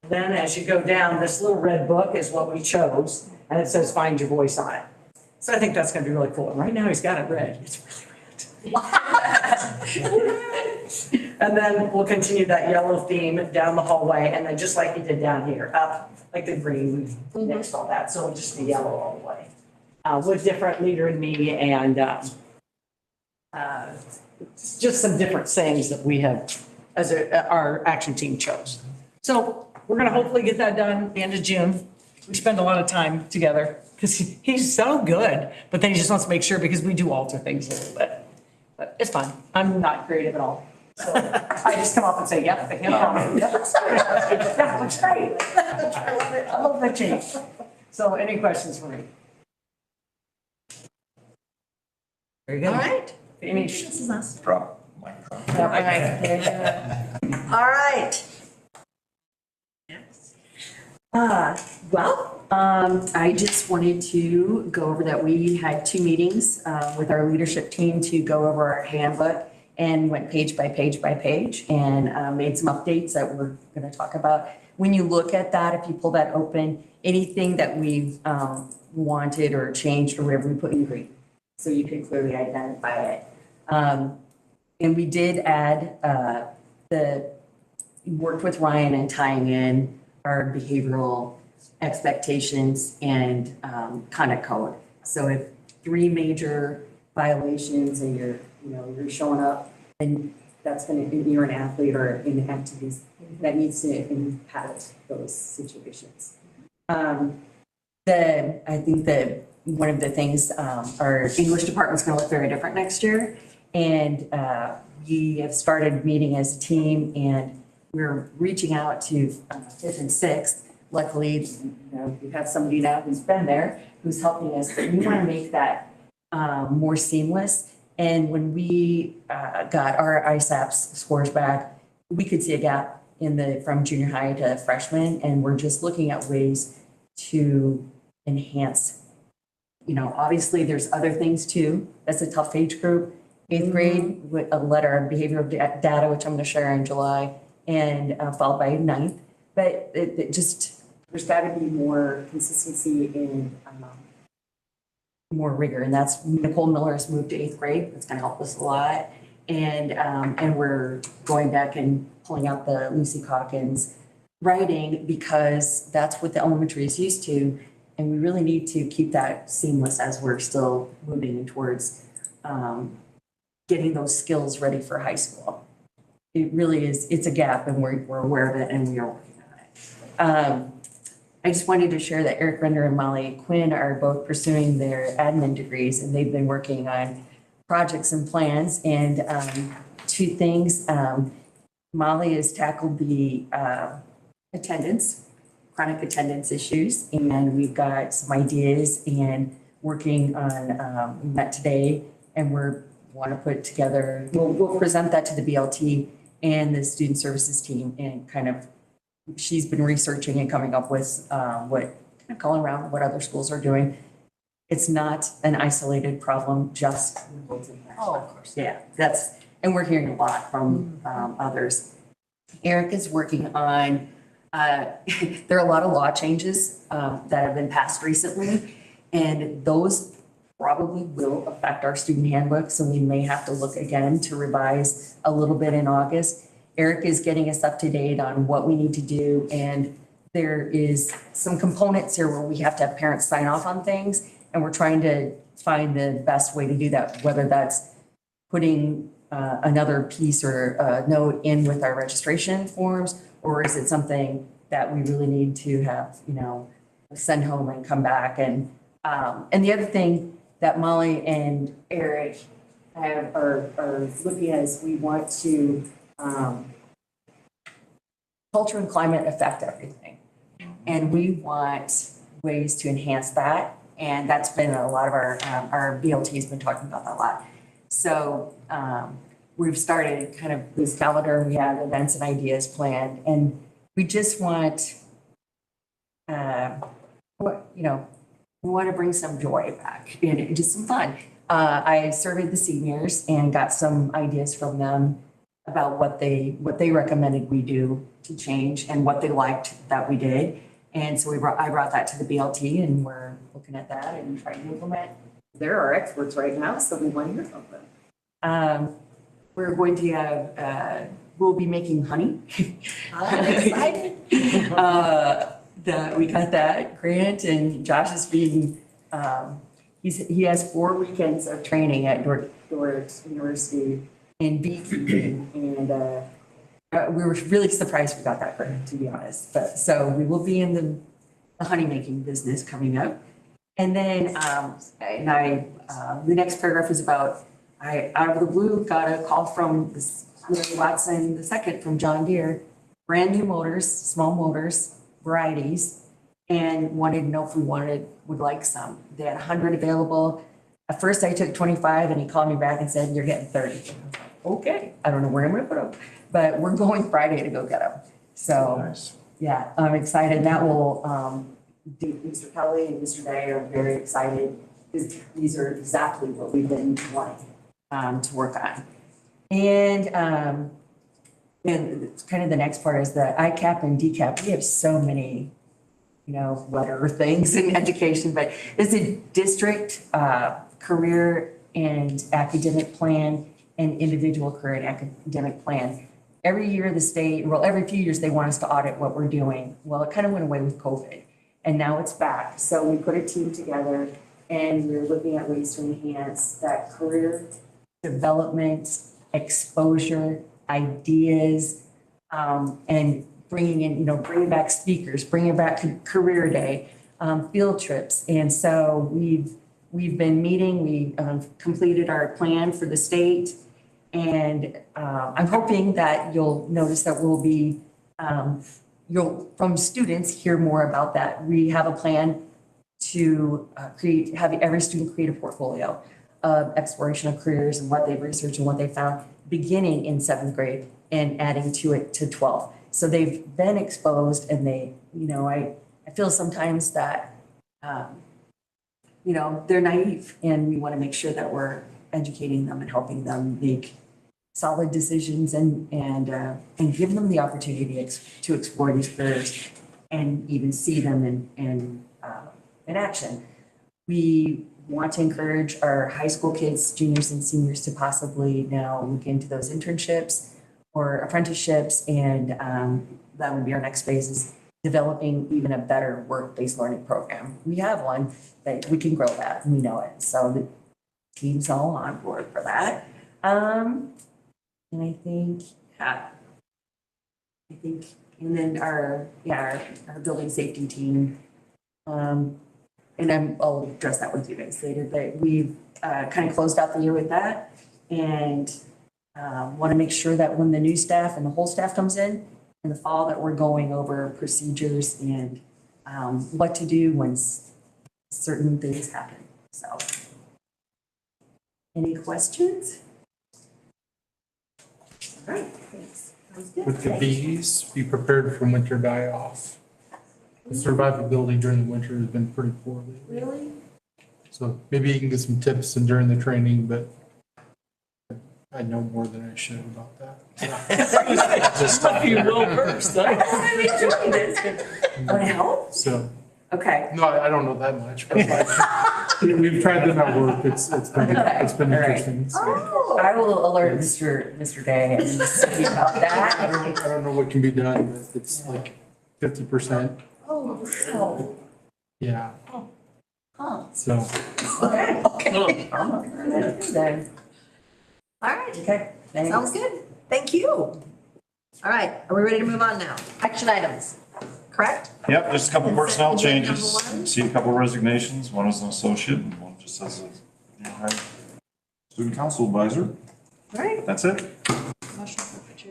Then as you go down, this little red book is what we chose, and it says find your voice on it. So I think that's gonna be really cool. And right now, he's got it red. It's really red. And then we'll continue that yellow theme down the hallway, and then just like he did down here, up like the green, we mixed all that, so it'll just be yellow all the way. With different leader in me and just some different sayings that we have, as our action team chose. So we're gonna hopefully get that done the end of June. We spend a lot of time together, because he's so good, but then he just wants to make sure, because we do alter things a little bit. But it's fine, I'm not creative at all. So I just come up and say, yep, yep, looks great. Yeah, looks great. I love it, I love the change. So any questions for me? Very good. All right. Amy? This is us. Drop mic drop. All right. All right. I just wanted to go over that we had 2 meetings with our leadership team to go over our handbook and went page by page by page and made some updates that we're going to talk about. When you look at that, if you pull that open, anything that we've wanted or changed or whatever, we put in green. So you can clearly identify it. And we did add worked with Ryan and tying in our behavioral expectations and conduct code. So if 3 major violations and you're showing up, and that's gonna, you're an athlete or in activities, that needs to impact those situations. I think that one of the things, our English department's gonna look very different next year. And we have started meeting as a team, and we're reaching out to 5th and 6th. Luckily, we have somebody now who's been there, who's helping us, but we want to make that more seamless. And when we got our ISAPS scores back, we could see a gap from junior high to freshman, and we're just looking at ways to enhance. Obviously, there's other things too. That's a tough age group. 8th grade, with a letter of behavioral data, which I'm going to share in July, and followed by 9th. But it just, there's got to be more consistency in more rigor. And that's Nicole Miller's moved to 8th grade. That's going to help us a lot. And we're going back and pulling out the Lucy Calkins writing, because that's what the elementary is used to. And we really need to keep that seamless as we're still moving towards getting those skills ready for high school. It really is, it's a gap, and we're aware of it, and we are working on it. I just wanted to share that Eric Render and Molly Quinn are both pursuing their admin degrees, and they've been working on projects and plans. And 2 things, Molly has tackled the chronic attendance issues, and we've got some ideas and working on, we met today, and want to put together, we'll present that to the BLT and the student services team, and kind of, she's been researching and coming up with calling around what other schools are doing. It's not an isolated problem, just. Oh, of course. Yeah, and we're hearing a lot from others. Eric is working on, there are a lot of law changes that have been passed recently, and those probably will affect our student handbook, so we may have to look again to revise a little bit in August. Eric is getting us up to date on what we need to do, and there is some components here where we have to have parents sign off on things, and we're trying to find the best way to do that, whether that's putting another piece or a note in with our registration forms, or is it something that we really need to have, send home and come back. And the other thing that Molly and Eric are looking at is we want to, culture and climate affect everything. And we want ways to enhance that. And that's been a lot of our BLT has been talking about that a lot. So, we've started kind of this calendar, we have events and ideas planned, and we just want, we want to bring some joy back and just some fun. I surveyed the seniors and got some ideas from them about what they recommended we do to change and what they liked that we did. And so I brought that to the BLT and we're looking at that and trying to implement. They're our experts right now, so we want to hear from them. We're going to have, we'll be making honey. I'm excited. We got that grant and Josh is being, he has 4 weekends of training at Dordt University in beekeeping. And we were really surprised we got that grant, to be honest. But so we will be in the honey making business coming up. And then, the next paragraph is about, I, out of the blue, got a call from Larry Watson II from John Deere, brand new motors, small motors, varieties, and wanted to know if we would like some. They had 100 available. At first I took 25 and he called me back and said, you're getting 30. Okay, I don't know where I'm gonna put them, but we're going Friday to go get them. So, Nice. yeah, I'm excited. That will, Mr. Kelly and Mr. Day are very excited because these are exactly what we've been wanting to work on. And kind of the next part is the ICAP and DCAP. We have so many, whatever things in education, but it's a district career and academic plan and individual career and academic plan. Every year the state, every few years they want us to audit what we're doing. Well, it kind of went away with COVID and now it's back. So we put a team together and we're looking at ways to enhance that career development, exposure, ideas, and bringing back speakers, bringing back career day, field trips. And so we've been meeting, we completed our plan for the state. And I'm hoping that you'll notice that we'll be, you'll, from students, hear more about that. We have a plan to have every student create a portfolio of exploration of careers and what they've researched and what they found, beginning in 7th grade and adding to it to 12th. So they've been exposed and they, I feel sometimes that, they're naive and we want to make sure that we're educating them and helping them make solid decisions and give them the opportunity to explore these careers and even see them in action. We want to encourage our high school kids, juniors and seniors to possibly now look into those internships or apprenticeships. And that would be our next phase, is developing even a better work-based learning program. We have one, but we can grow that, and we know it. So the team's all on board for that. And I think, and then our building safety team, and I'll address that with you guys later, but we've kind of closed out the year with that and want to make sure that when the new staff and the whole staff comes in the fall, that we're going over procedures and what to do when certain things happen. So, any questions? All right, thanks. Sounds good. With the bees, be prepared for winter die-off. The survivability during the winter has been pretty poor lately. Really? So maybe you can get some tips and during the training, but I know more than I should about that. Just you will first. I'm enjoying this. Want to help? So, Okay. no, I don't know that much, but like, we've tried them at work. It's been All right. interesting. So Oh, I will alert Mr. Day and see about I that. don't know what can be done, but it's like 50%. Oh, wow. Yeah, Huh. so. Okay. I'm not sure that then. All right. Okay. Thanks. Sounds good. Thank you. All right, are we ready to move on now? Action items, correct? Yep, just a couple personnel Agenda changes. number one. See a couple resignations. One is an associate and one just says a junior high Student council advisor, All right, that's it. Motion to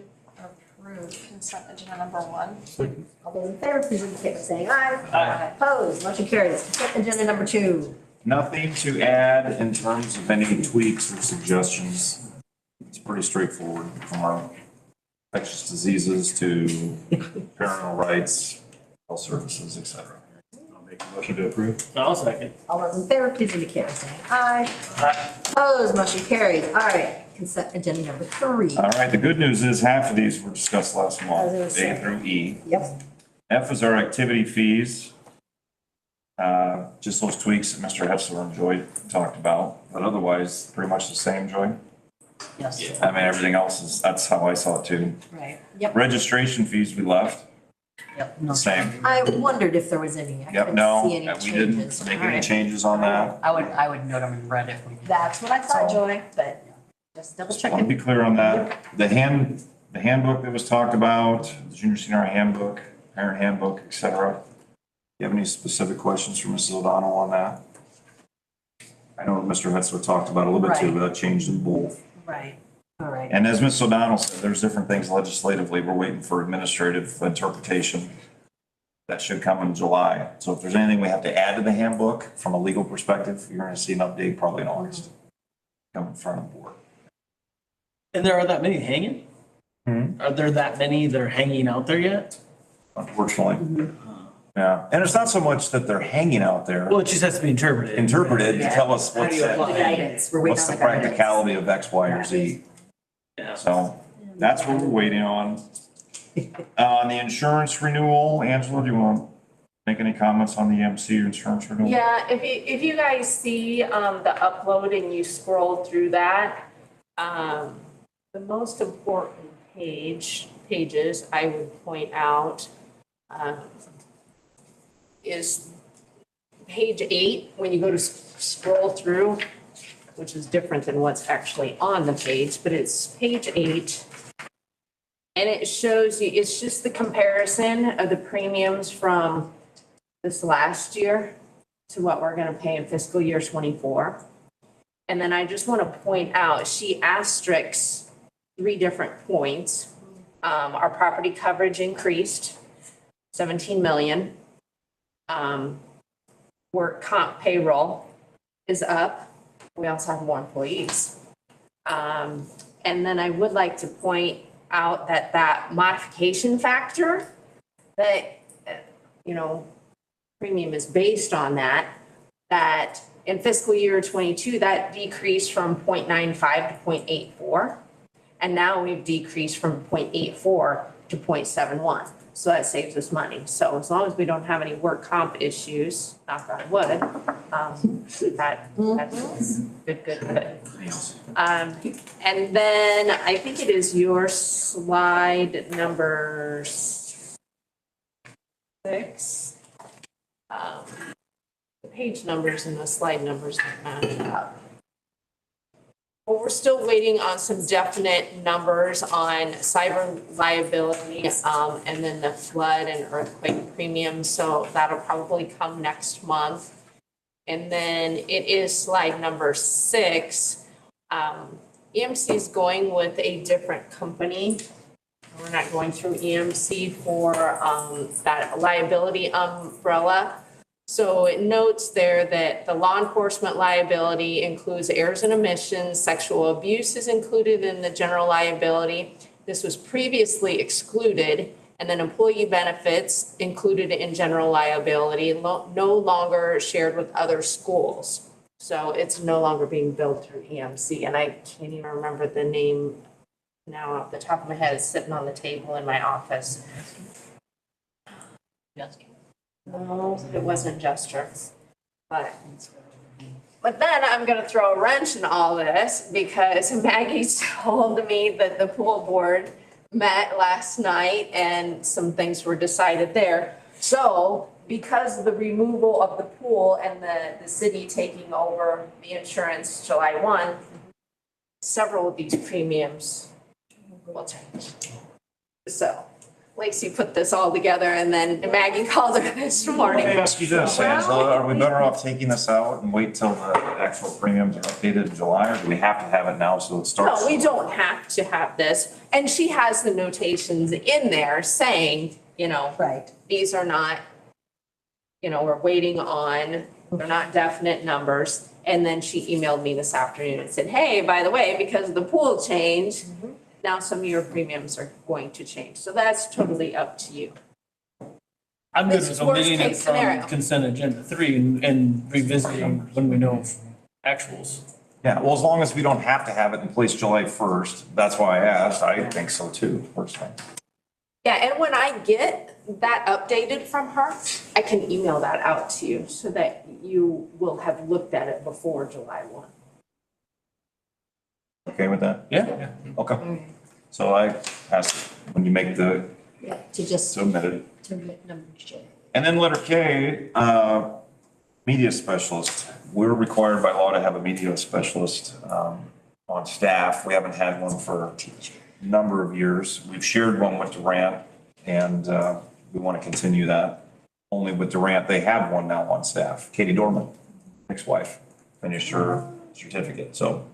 approve consent agenda number 1. all those in favor, please indicate by saying aye. Aye. Opposed, motion carries. Consent agenda number 2. Nothing to add in terms of any tweaks or suggestions. It's pretty straightforward from our infectious diseases to parental rights, health services, et cetera. I'll make a motion to approve. I'll second. All those in favor, please indicate by saying aye. Opposed, motion carries. All right, consent agenda number 3. All right, the good news is half of these were discussed last I was gonna month, say. A through E. Yep. F is our activity fees. Just those tweaks that Mr. Hessler enjoyed, talked about, but otherwise, pretty much the same, Joy. Yes. I mean, everything else is, that's how I saw it too. Right. Yep. Registration fees we left, Yep. No. same. I wondered if there was any. I Yep, couldn't no, see any we didn't changes. make All any right. changes on that. I would note them in red if we. That's what I thought, Joy, but just double Just want to checking. be clear on that. The handbook that was talked about, the junior senior handbook, parent handbook, et cetera. Do you have any specific questions for Mrs. O'Donnell on that? I know Mr. Hetzler talked about a little bit too, Right. but that changed in both. Right, all right. And as Mrs. O'Donnell said, there's different things legislatively. We're waiting for administrative interpretation. That should come in July. So if there's anything we have to add to the handbook from a legal perspective, you're gonna see an update probably in August. Come in front of the board. And there are that many hanging? Are there that many that are hanging out there yet? Unfortunately. Yeah, and it's not so much that they're hanging out there, Well, it just has to be interpreted. interpreted to tell us How do what's you apply The the, guidance, we're waiting what's on the the guidance. practicality of X, Y, or Z. Yeah. So that's what we're waiting on. On the insurance renewal, Angela, do you want to make any comments on the EMC insurance renewal? Yeah, if you guys see the upload and you scroll through that, the most important pages I would point out is page 8, when you go to scroll through, which is different than what's actually on the page, but it's page 8. And it shows you, it's just the comparison of the premiums from this last year to what we're gonna pay in fiscal year '24. And then I just wanna point out, she asterisks 3 different points. Our property coverage increased 17 million. Work comp payroll is up. We also have more employees. And then I would like to point out that modification factor that, premium is based on that in fiscal year '22, that decreased from 0.95 to 0.84. And now we've decreased from 0.84 to 0.71. So that saves us money. So as long as we don't have any work comp issues, knock on wood, that's good. And then I think it is your slide number 6. The page numbers and the slide numbers don't match up. Well, we're still waiting on some definite numbers on cyber liability, and then the flood and earthquake premiums, so that'll probably come next month. And then it is slide number 6. EMC is going with a different company. We're not going through EMC for that liability umbrella. So it notes there that the law enforcement liability includes errors and omissions, sexual abuse is included in the general liability. This was previously excluded, and then employee benefits included in general liability, no longer shared with other schools. So it's no longer being billed through EMC, and I can't even remember the name now off the top of my head. It's sitting on the table in my office. No, it wasn't Gesture, but then I'm gonna throw a wrench in all this because Maggie told me that the pool board met last night and some things were decided there. So because of the removal of the pool and the city taking over the insurance July 1, several of these premiums will change. So Lacey put this all together and then Maggie called her this morning. Let me ask you this, Angela, are we better off taking this out and wait till the actual premiums are updated in July, or do we have to have it now so it starts? No, we don't have to have this. And she has the notations in there saying, you know, Right. these are not, you know, we're waiting on, they're not definite numbers. And then she emailed me this afternoon and said, hey, by the way, because of the pool change, now some of your premiums are going to change. So that's totally up to you. I'm good This with is worst omitting it case scenario. from consent agenda 3 and revisiting when we know actuals. Yeah, well, as long as we don't have to have it in place July 1st, that's why I asked. I think so too, personally. Yeah, and when I get that updated from her, I can email that out to you so that you will have looked at it before July 1. Okay with that? Yeah. Okay. So I asked when you make the Yeah, to just, submitted. to get number J. And then letter K, media specialist. We're required by law to have a media specialist on staff. We haven't had one for a number of years. We've shared one with Durant, and we want to continue that. Only with Durant, they have one now on staff. Katie Dorman, ex-wife, finished her certificate. So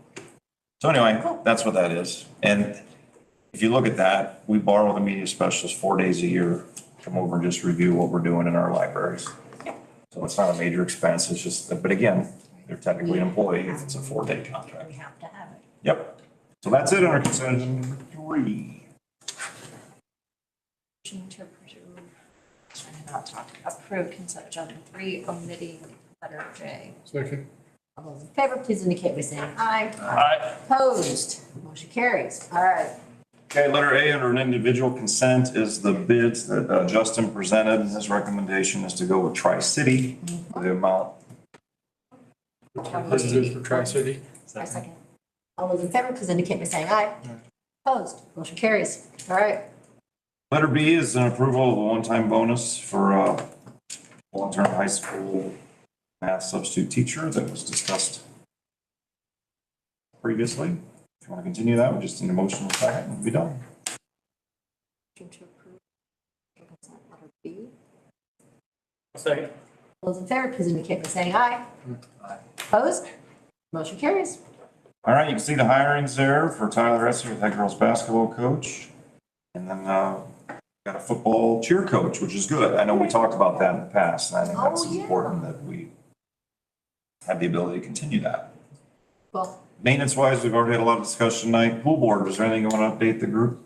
anyway, that's what that is. And if you look at that, we borrow the media specialist 4 days a year, come over and just review what we're doing in our libraries. So it's not a major expense, it's just, but again, they're technically an employee if it's a 4-day contract. We have to have it. Yep. So that's it under consent agenda number 3. Motion to approve consent agenda 3, omitting letter J. Second. All those in favor, please indicate by saying aye. Aye. Opposed, motion carries. All right. Okay, letter A under an individual consent is the bids that Justin presented. His recommendation is to go with Tri-City for the amount. This is for Tri-City. I second. All those in favor, please indicate by saying aye. Opposed, motion carries. All right. Letter B is an approval of a one-time bonus for a long-term high school math substitute teacher that was discussed previously. If you want to continue that, we just need a motion in a second and we'll be done. Motion to approve consent letter B. Second. All those in favor, please indicate by saying aye. Opposed, motion carries. All right, you can see the hirings there for Tyler Esser, head girls basketball coach. And then got a football cheer coach, which is good. I know we talked about that in the past, and I think that's Oh, yeah. important that we have the ability to continue that. Well, Maintenance wise, we've already had a lot of discussion tonight. Pool board, is there anything you want to update the group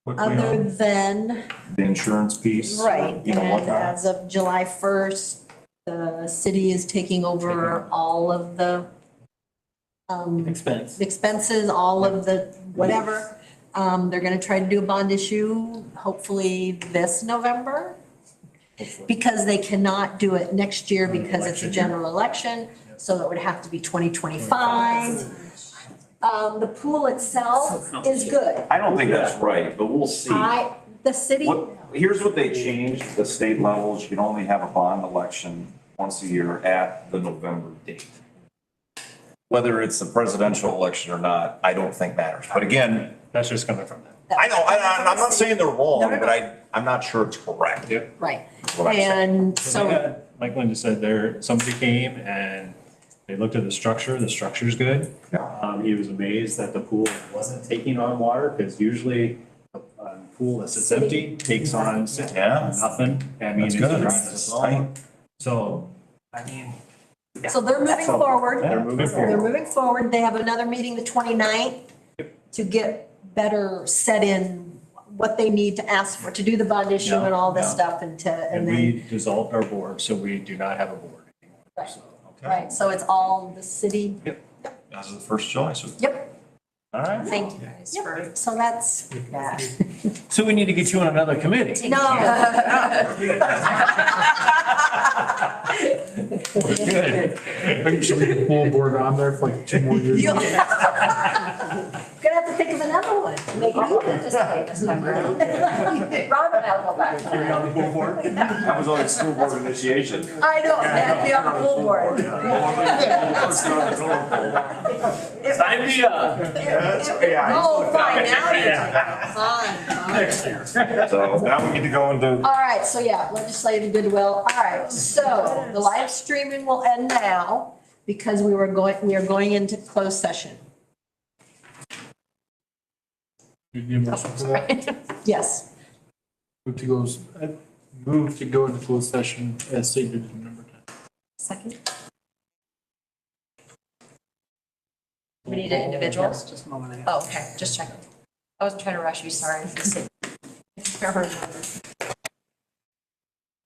quickly other on? than, The insurance piece? right, You know, and what as of July 1st, the city is taking over all of the Expense. expenses, all of the whatever. They're gonna try to do a bond issue, hopefully this November. Because they cannot do it next year because it's a general election, so it would have to be 2025. The pool itself is good. I don't think that's right, but we'll see. The city, Here's what they changed, the state levels, you can only have a bond election once a year at the November date. Whether it's the presidential election or not, I don't think matters. But again, That's just coming from them. I know, I'm not saying they're wrong, but I'm not sure it's correct. right, What I'm saying. and So they so, had, like Linda said, somebody came and they looked at the structure's good. Yeah. He was amazed that the pool wasn't taking on water, because usually a pool that sits empty takes on Yeah. nothing. I mean, That's it's good. dry It's as tight. So, I mean. so they're moving forward. They're moving They're forward. moving forward. They have another meeting the 29th to get better set in what they need to ask for, to do the bond issue and all this Yeah. stuff and to, And and then, we dissolved our board, so we do not have a board anymore. Right. So, right, so it's all the city. As of the first July, so. Yep, All right. Thank you guys for. yep, so that's that. So we need to get you on another committee. No. Good. Should we get pool board on there for like 2 more years? You'll- Gonna have to think of another one. Make it this way this time around. Rob and I'll go back. That was on the school board initiation. I know, it had to be on the full board. Sign me up. Oh, fine, now you're fine. So now we get to go into. All right, so yeah, legislative goodwill. All right, so the live streaming will end now because we are going into closed session. You need a motion for that? Yes. Move to go into closed session as stated in number 10. Second. We need an individual? Just a moment. Oh, okay, just checking. I wasn't trying to rush you, sorry.